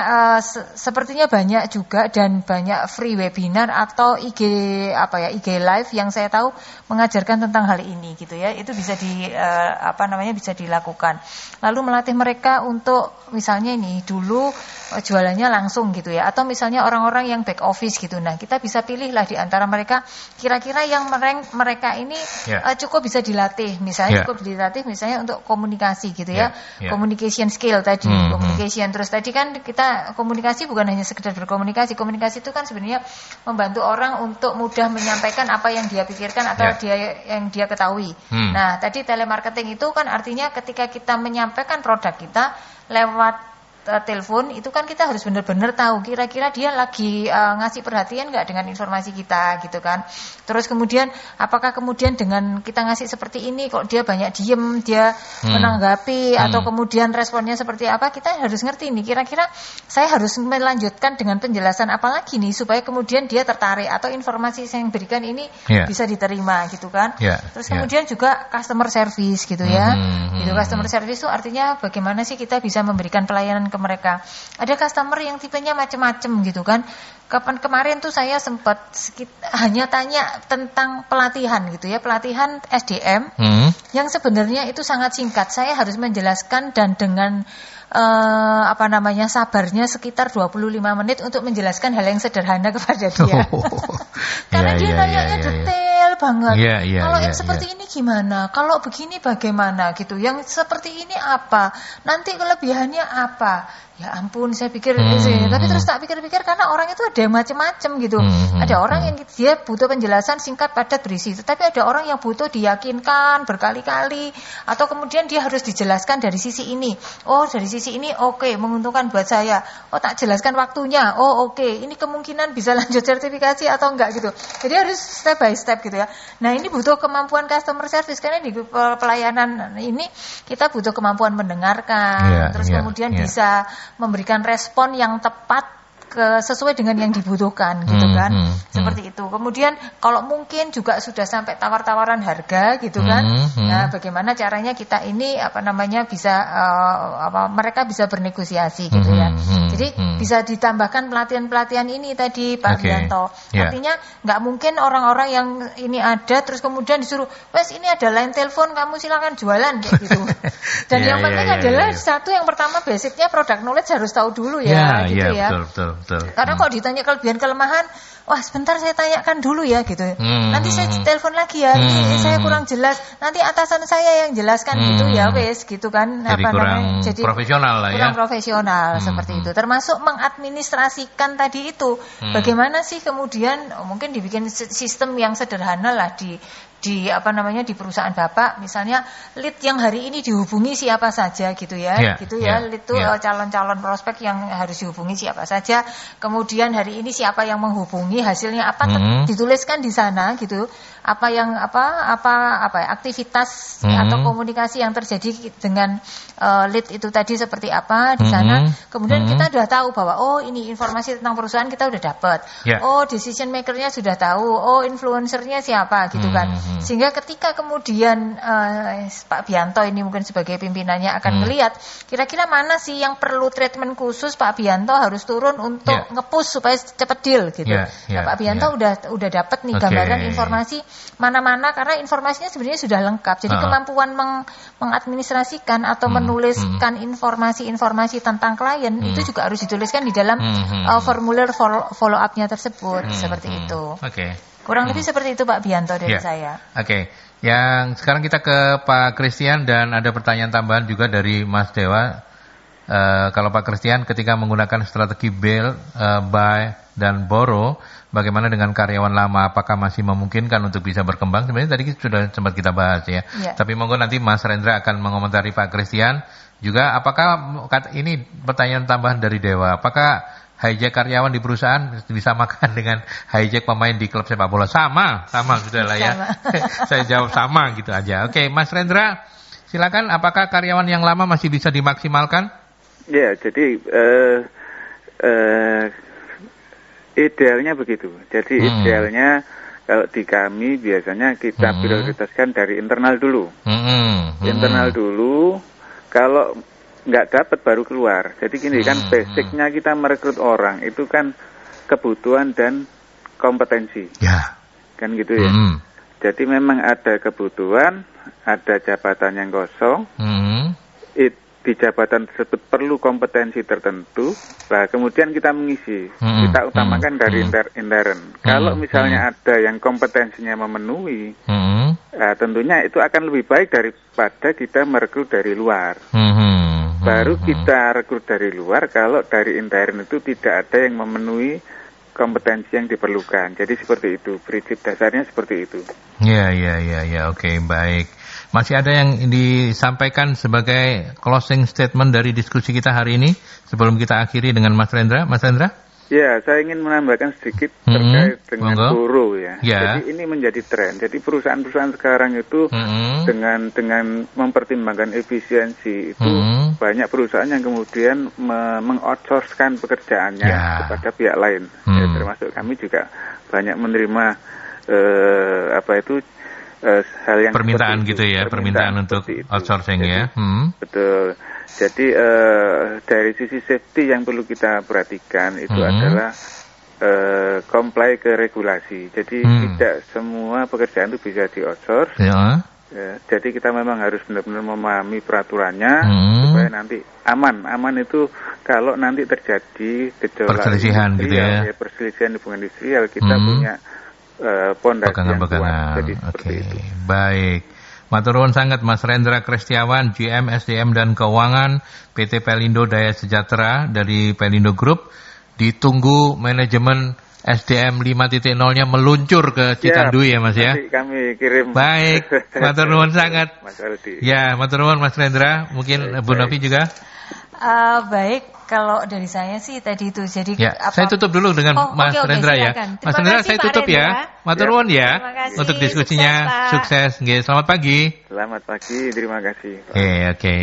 sepertinya banyak juga dan banyak free webinar atau IG live yang saya tahu mengajarkan tentang hal ini gitu ya. Itu bisa bisa dilakukan. Lalu melatih mereka untuk misalnya ini dulu jualannya langsung gitu ya, atau misalnya orang-orang yang back office gitu. Nah, kita bisa pilihlah di antara mereka kira-kira yang mereka ini cukup bisa dilatih, misalnya cukup dilatih misalnya untuk komunikasi gitu ya. Communication skill tadi, communication. Terus tadi kan kita komunikasi bukan hanya sekedar berkomunikasi. Komunikasi itu kan sebenarnya membantu orang untuk mudah menyampaikan apa yang dia pikirkan atau yang dia ketahui. Nah, tadi telemarketing itu kan artinya ketika kita menyampaikan produk kita lewat telepon, itu kan kita harus benar-benar tahu kira-kira dia lagi ngasih perhatian nggak dengan informasi kita gitu kan. Terus kemudian apakah kemudian dengan kita ngasih seperti ini kok dia banyak diem, dia menanggapi atau kemudian responnya seperti apa, kita harus ngerti nih kira-kira saya harus melanjutkan dengan penjelasan apa lagi nih supaya kemudian dia tertarik atau informasi yang berikan ini bisa diterima gitu kan. Terus kemudian juga customer service gitu ya. Gitu, customer service itu artinya bagaimana sih kita bisa memberikan pelayanan ke mereka. Ada customer yang tipenya macam-macam gitu kan. Kemarin tuh saya sempat hanya tanya tentang pelatihan gitu ya, pelatihan SDM yang sebenarnya itu sangat singkat. Saya harus menjelaskan dan dengan sabarnya sekitar 25 menit untuk menjelaskan hal yang sederhana kepada dia. Karena dia nanya detail banget. Kalau yang seperti ini gimana? Kalau begini bagaimana gitu? Yang seperti ini apa? Nanti kelebihannya apa? Ya ampun, saya pikir tapi terus tak pikir-pikir karena orang itu ada yang macam-macam gitu. Ada orang yang dia butuh penjelasan singkat, padat, berisi. Tetapi ada orang yang butuh diyakinkan berkali-kali atau kemudian dia harus dijelaskan dari sisi ini. Oh, dari sisi ini oke, menguntungkan buat saya. Oh, tak jelaskan waktunya. Oh, oke, ini kemungkinan bisa lanjut sertifikasi atau enggak gitu. Jadi harus step by step gitu ya. Nah, ini butuh kemampuan customer service karena di pelayanan ini kita butuh kemampuan mendengarkan, terus kemudian bisa memberikan respon yang tepat sesuai dengan yang dibutuhkan gitu kan. Seperti itu. Kemudian kalau mungkin juga sudah sampai tawar-tawaran harga gitu kan. Nah, bagaimana caranya kita ini bisa mereka bisa bernegosiasi gitu ya. Jadi bisa ditambahkan pelatihan-pelatihan ini tadi Pak Bianto. Artinya nggak mungkin orang-orang yang ini ada terus kemudian disuruh, "Wes ini ada line telepon, kamu silakan jualan," kayak gitu. Dan yang penting adalah satu, yang pertama basicnya product knowledge harus tahu dulu ya, gitu ya. Betul. Karena kok ditanya kelebihan kelemahan, wah sebentar saya tanyakan dulu ya gitu. Nanti saya telepon lagi ya, ini saya kurang jelas. Nanti atasan saya yang jelaskan gitu ya, wes gitu kan. Jadi profesional lah ya. Kurang profesional seperti itu. Termasuk mengadministrasikan tadi itu. Bagaimana sih kemudian mungkin dibikin sistem yang sederhana lah di perusahaan Bapak, misalnya lead yang hari ini dihubungi siapa saja gitu ya, lead itu calon-calon prospek yang harus dihubungi siapa saja, kemudian hari ini siapa yang menghubungi, hasilnya apa, dituliskan di sana gitu, aktivitas atau komunikasi yang terjadi dengan lead itu tadi seperti apa di sana, kemudian kita sudah tahu bahwa ini informasi tentang perusahaan kita sudah dapat, decision makernya sudah tahu, influencernya siapa gitu kan. Sehingga ketika kemudian Pak Bianto ini mungkin sebagai pimpinannya akan melihat kira-kira mana sih yang perlu treatment khusus, Pak Bianto harus turun untuk nge-push supaya cepat deal gitu. Pak Bianto udah dapat nih gambaran informasi mana-mana, karena informasinya sebenarnya sudah lengkap. Jadi kemampuan mengadministrasikan atau menuliskan informasi-informasi tentang klien itu juga harus dituliskan di dalam formulir follow up-nya tersebut, seperti itu. Kurang lebih seperti itu Pak Bianto dari saya. Yang sekarang kita ke Pak Christian dan ada pertanyaan tambahan juga dari Mas Dewa. Kalau Pak Christian ketika menggunakan strategi build, buy dan borrow, bagaimana dengan karyawan lama? Apakah masih memungkinkan untuk bisa berkembang? Sebenarnya tadi sudah sempat kita bahas ya. Tapi monggo nanti Mas Rendra akan mengomentari Pak Christian. Juga apakah ini pertanyaan tambahan dari Dewa? Apakah hijack karyawan di perusahaan disamakan dengan hijack pemain di klub sepak bola? Sama sudah lah ya. Saya jawab sama gitu aja. Oke, Mas Rendra, silakan. Apakah karyawan yang lama masih bisa dimaksimalkan? Ya, jadi idealnya begitu. Jadi idealnya kalau di kami biasanya kita prioritaskan dari internal dulu. Internal dulu. Kalau nggak dapat baru keluar. Jadi gini kan, basicnya kita merekrut orang itu kan kebutuhan dan kompetensi. Kan gitu ya. Jadi memang ada kebutuhan, ada jabatan yang kosong. Di jabatan tersebut perlu kompetensi tertentu. Nah, kemudian kita mengisi. Kita utamakan dari intern. Kalau misalnya ada yang kompetensinya memenuhi, tentunya itu akan lebih baik daripada kita merekrut dari luar. Baru kita rekrut dari luar kalau dari intern itu tidak ada yang memenuhi kompetensi yang diperlukan. Jadi seperti itu, prinsip dasarnya seperti itu. Ya, oke, baik. Masih ada yang disampaikan sebagai closing statement dari diskusi kita hari ini sebelum kita akhiri dengan Mas Rendra? Mas Rendra? Ya, saya ingin menambahkan sedikit terkait dengan guru ya. Jadi ini menjadi tren. Jadi perusahaan-perusahaan sekarang itu dengan mempertimbangkan efisiensi itu banyak perusahaan yang kemudian mengoutsourcekan pekerjaannya kepada pihak lain. Ya, termasuk kami juga banyak menerima hal yang permintaan gitu ya, permintaan untuk outsourcing. Jadi, betul. Jadi dari sisi safety yang perlu kita perhatikan itu adalah comply ke regulasi. Jadi tidak semua pekerjaan itu bisa di-outsource. Jadi kita memang harus benar-benar memahami peraturannya supaya nanti aman. Aman itu kalau nanti terjadi gejolak perselisihan gitu ya. Perselisihan hubungan industrial, kita punya pondasi yang kuat. Jadi seperti itu. Baik. Matur nuwun sangat Mas Rendra Krestiawan, GM SDM dan Keuangan PT Pelindo Daya Sejahtera dari Pelindo Group. Ditunggu manajemen SDM 5.0-nya meluncur ke Citanduy ya Mas ya. Kami kirim. Baik, matur nuwun sangat. Mas Aldi. Ya, matur nuwun Mas Rendra. Mungkin Bu Novi juga. Baik. Kalau dari saya sih tadi itu jadi saya tutup dulu dengan Mas Rendra ya. Mas Rendra saya tutup ya. Matur nuwun ya untuk diskusinya. Sukses. Selamat pagi. Selamat pagi, terima kasih. Oke.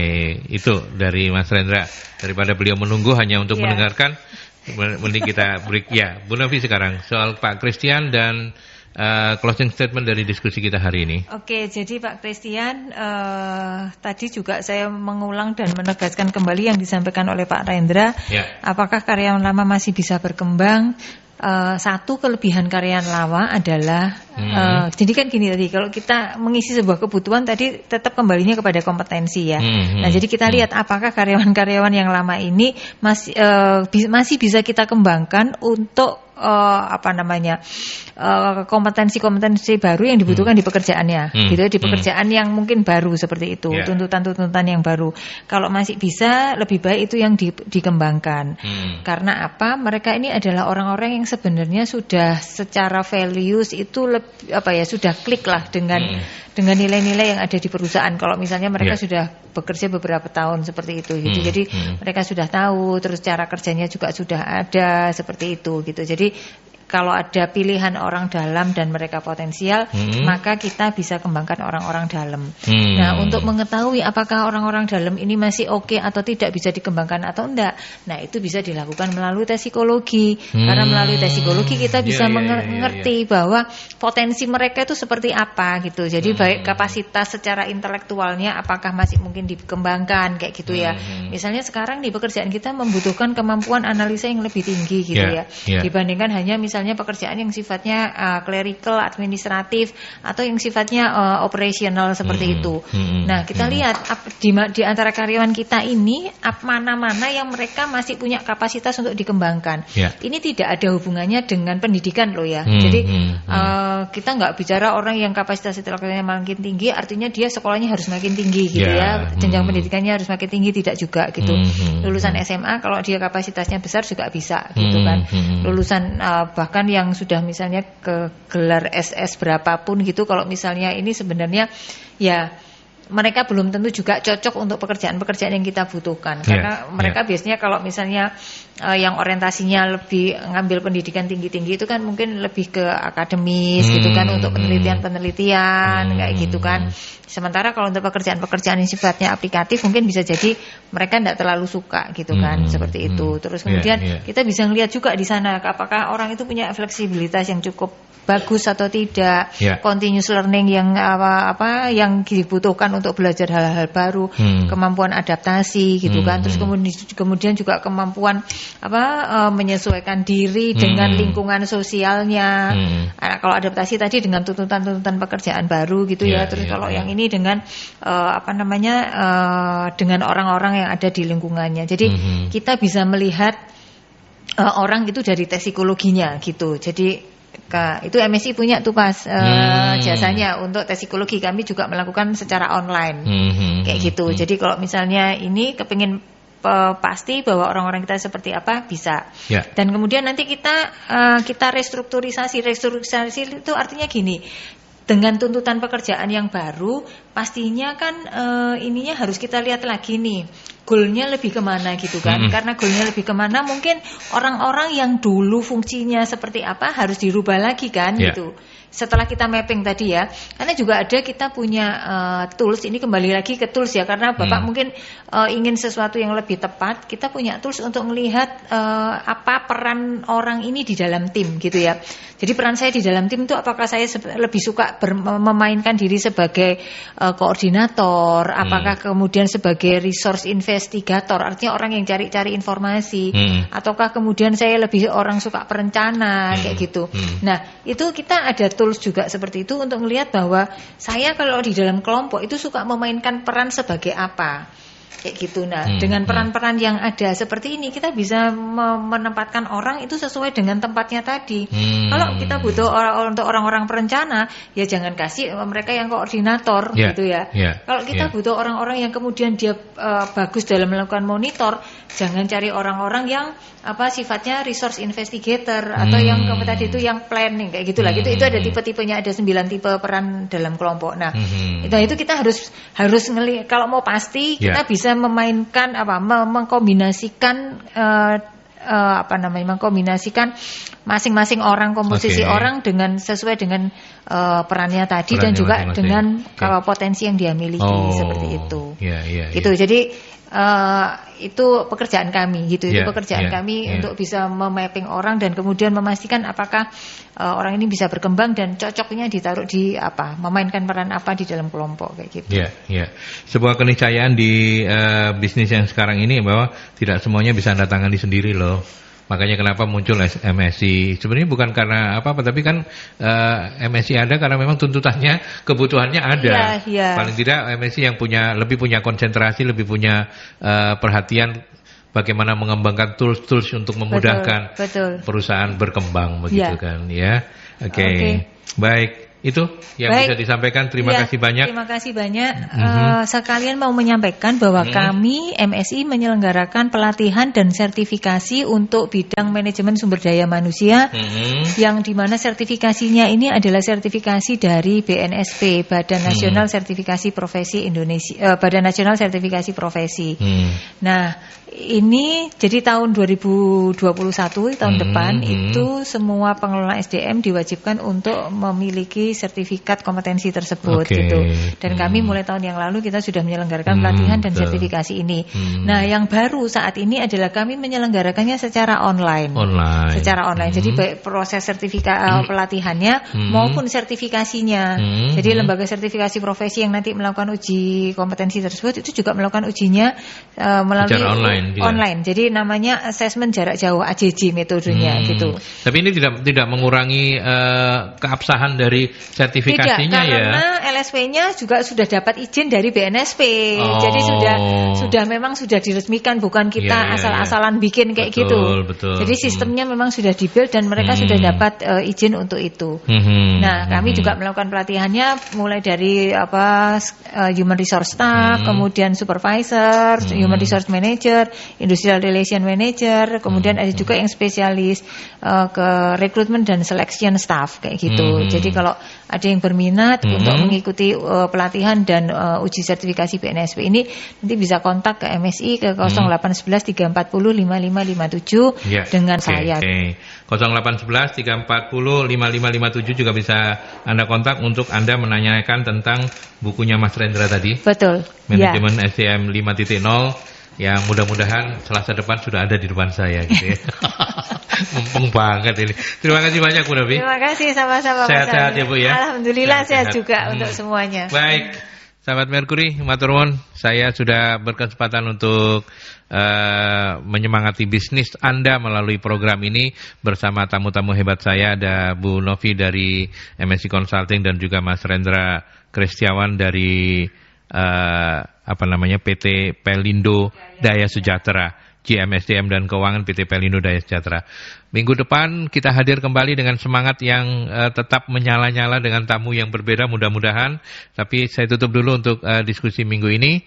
Itu dari Mas Rendra. Daripada beliau menunggu hanya untuk mendengarkan, Mending kita break ya. Bu Novi sekarang soal Pak Christian dan closing statement dari diskusi kita hari ini. Oke, jadi Pak Christian, tadi juga saya mengulang dan menegaskan kembali yang disampaikan oleh Pak Rendra. Ya. Apakah karyawan lama masih bisa berkembang? Satu kelebihan karyawan lama adalah jadi kan gini tadi, kalau kita mengisi sebuah kebutuhan tadi tetap kembalinya kepada kompetensi ya. Nah, jadi kita lihat apakah karyawan-karyawan yang lama ini masih bisa kita kembangkan untuk kompetensi-kompetensi baru yang dibutuhkan di pekerjaannya, gitu ya, di pekerjaan yang mungkin baru seperti itu, tuntutan-tuntutan yang baru. Kalau masih bisa, lebih baik itu yang dikembangkan. Karena apa? Mereka ini adalah orang-orang yang sebenarnya sudah secara values itu sudah klik lah dengan nilai-nilai yang ada di perusahaan. Kalau misalnya mereka sudah bekerja beberapa tahun seperti itu, gitu. Jadi mereka sudah tahu, terus cara kerjanya juga sudah ada seperti itu, gitu. Jadi kalau ada pilihan orang dalam dan mereka potensial, maka kita bisa kembangkan orang-orang dalam. Nah, untuk mengetahui apakah orang-orang dalam ini masih oke atau tidak, bisa dikembangkan atau enggak, nah itu bisa dilakukan melalui tes psikologi. Karena melalui tes psikologi kita bisa mengerti bahwa potensi mereka itu seperti apa, gitu. Jadi baik kapasitas secara intelektualnya apakah masih mungkin dikembangkan, kayak gitu ya. Misalnya sekarang di pekerjaan kita membutuhkan kemampuan analisa yang lebih tinggi, gitu ya. Dibandingkan hanya misalnya pekerjaan yang sifatnya clerical, administratif, atau yang sifatnya operasional seperti itu. Nah, kita lihat di antara karyawan kita ini mana-mana yang mereka masih punya kapasitas untuk dikembangkan. Ini tidak ada hubungannya dengan pendidikan loh ya. Jadi kita nggak bicara orang yang kapasitas intelektualnya makin tinggi, artinya dia sekolahnya harus makin tinggi, gitu ya. Jenjang pendidikannya harus makin tinggi, tidak juga, gitu. Lulusan SMA kalau dia kapasitasnya besar juga bisa, gitu kan. Lulusan bahkan yang sudah misalnya ke gelar SS berapapun, gitu, kalau misalnya ini sebenarnya ya mereka belum tentu juga cocok untuk pekerjaan-pekerjaan yang kita butuhkan. Karena mereka biasanya kalau misalnya yang orientasinya lebih ngambil pendidikan tinggi-tinggi itu kan mungkin lebih ke akademis, gitu kan, untuk penelitian-penelitian kayak gitu kan. Sementara kalau untuk pekerjaan-pekerjaan yang sifatnya aplikatif mungkin bisa jadi mereka tidak terlalu suka, gitu kan, seperti itu. Terus kemudian kita bisa ngelihat juga di sana apakah orang itu punya fleksibilitas yang cukup bagus atau tidak, continuous learning yang yang dibutuhkan untuk belajar hal-hal baru, kemampuan adaptasi, gitu kan. Terus kemudian juga kemampuan menyesuaikan diri dengan lingkungan sosialnya. Kalau adaptasi tadi dengan tuntutan-tuntutan pekerjaan baru, gitu ya. Terus kalau yang ini dengan dengan orang-orang yang ada di lingkungannya. Jadi kita bisa melihat orang itu dari tes psikologinya, gitu. Jadi itu MSI punya tuh pas jasanya untuk tes psikologi. Kami juga melakukan secara online, kayak gitu. Jadi kalau misalnya ini kepingin pasti bahwa orang-orang kita seperti apa, bisa. Dan kemudian nanti kita restrukturisasi itu artinya gini. Dengan tuntutan pekerjaan yang baru, pastinya kan ininya harus kita lihat lagi nih, goalnya lebih kemana, gitu kan. Karena goalnya lebih kemana, mungkin orang-orang yang dulu fungsinya seperti apa harus dirubah lagi kan, gitu. Setelah kita mapping tadi ya, karena juga ada kita punya tools, ini kembali lagi ke tools ya, karena Bapak mungkin ingin sesuatu yang lebih tepat, kita punya tools untuk melihat apa peran orang ini di dalam tim, gitu ya. Jadi peran saya di dalam tim itu apakah saya lebih suka memainkan diri sebagai koordinator, apakah kemudian sebagai resource investigator, artinya orang yang cari-cari informasi, ataukah kemudian saya lebih orang suka perencana, kayak gitu. Nah, itu kita ada tools juga seperti itu untuk melihat bahwa saya kalau di dalam kelompok itu suka memainkan peran sebagai apa, kayak gitu. Nah, dengan peran-peran yang ada seperti ini kita bisa menempatkan orang itu sesuai dengan tempatnya tadi. Kalau kita butuh untuk orang-orang perencana, ya jangan kasih mereka yang koordinator, gitu ya. Kalau kita butuh orang-orang yang kemudian dia bagus dalam melakukan monitor, jangan cari orang-orang yang sifatnya resource investigator atau yang tadi itu yang planning, kayak gitulah. Itu ada tipe-tipenya, ada 9 tipe peran dalam kelompok. Nah, itu kita harus kalau mau pasti kita bisa memainkan mengkombinasikan mengkombinasikan masing-masing orang, komposisi orang dengan sesuai dengan perannya tadi dan juga dengan potensi yang dia miliki, seperti itu. Gitu. Jadi itu pekerjaan kami gitu. Itu pekerjaan kami untuk bisa memapping orang dan kemudian memastikan apakah orang ini bisa berkembang dan cocoknya ditaruh di apa, memainkan peran apa di dalam kelompok kayak gitu. Sebuah keniscayaan di bisnis yang sekarang ini bahwa tidak semuanya bisa Anda tangani sendiri loh. Makanya kenapa muncul MSI. Sebenarnya bukan karena apa-apa, tapi kan MSI ada karena memang tuntutannya, kebutuhannya ada. Paling tidak MSI yang lebih punya konsentrasi, lebih punya perhatian bagaimana mengembangkan tools-tools untuk memudahkan perusahaan berkembang begitu kan ya. Oke. Baik. Itu yang bisa disampaikan. Terima kasih banyak. Terima kasih banyak. Sekalian mau menyampaikan bahwa kami MSI menyelenggarakan pelatihan dan sertifikasi untuk bidang manajemen sumber daya manusia, yang dimana sertifikasinya ini adalah sertifikasi dari BNSP, Badan Nasional Sertifikasi Profesi Indonesia, Badan Nasional Sertifikasi Profesi. Nah, ini jadi tahun 2021 tahun depan itu semua pengelola SDM diwajibkan untuk memiliki sertifikat kompetensi tersebut gitu. Dan kami mulai tahun yang lalu kita sudah menyelenggarakan pelatihan dan sertifikasi ini. Nah, yang baru saat ini adalah kami menyelenggarakannya secara online. Secara online. Jadi baik proses sertifikat pelatihannya maupun sertifikasinya. Jadi lembaga sertifikasi profesi yang nanti melakukan uji kompetensi tersebut itu juga melakukan ujinya melalui online. Jadi namanya assessment jarak jauh AJJ metodenya gitu. Tapi ini tidak mengurangi keabsahan dari sertifikasinya. Tidak, karena LSP-nya juga sudah dapat izin dari BNSP. Jadi sudah memang sudah diresmikan, bukan kita asal-asalan bikin kayak gitu. Jadi sistemnya memang sudah dibuild dan mereka sudah dapat izin untuk itu. Nah, kami juga melakukan pelatihannya mulai dari human resource staff, kemudian supervisor, human resource manager, industrial relation manager, kemudian ada juga yang spesialis ke rekrutmen dan selection staff kayak gitu. Jadi kalau ada yang berminat untuk mengikuti pelatihan dan uji sertifikasi BNSP ini, nanti bisa kontak ke MSI ke 0811 340 5557 dengan saya. 0811 340 5557 juga bisa Anda kontak untuk Anda menanyakan tentang bukunya Mas Rendra tadi. Betul. Manajemen SDM 5.0 yang mudah-mudahan Selasa depan sudah ada di depan saya gitu ya. Mumpung banget ini. Terima kasih banyak Bu Novi. Terima kasih sama-sama. Sehat-sehat ya Bu ya. Alhamdulillah sehat juga untuk semuanya. Baik. Sahabat Merkuri, matur nuwun, saya sudah berkesempatan untuk menyemangati bisnis Anda melalui program ini bersama tamu-tamu hebat saya. Ada Bu Novi dari MSI Consulting dan juga Mas Rendra Kristiawan dari PT Pelindo Daya Sejahtera, GMSDM dan Keuangan PT Pelindo Daya Sejahtera. Minggu depan kita hadir kembali dengan semangat yang tetap menyala-nyala dengan tamu yang berbeda mudah-mudahan. Tapi saya tutup dulu untuk diskusi minggu ini.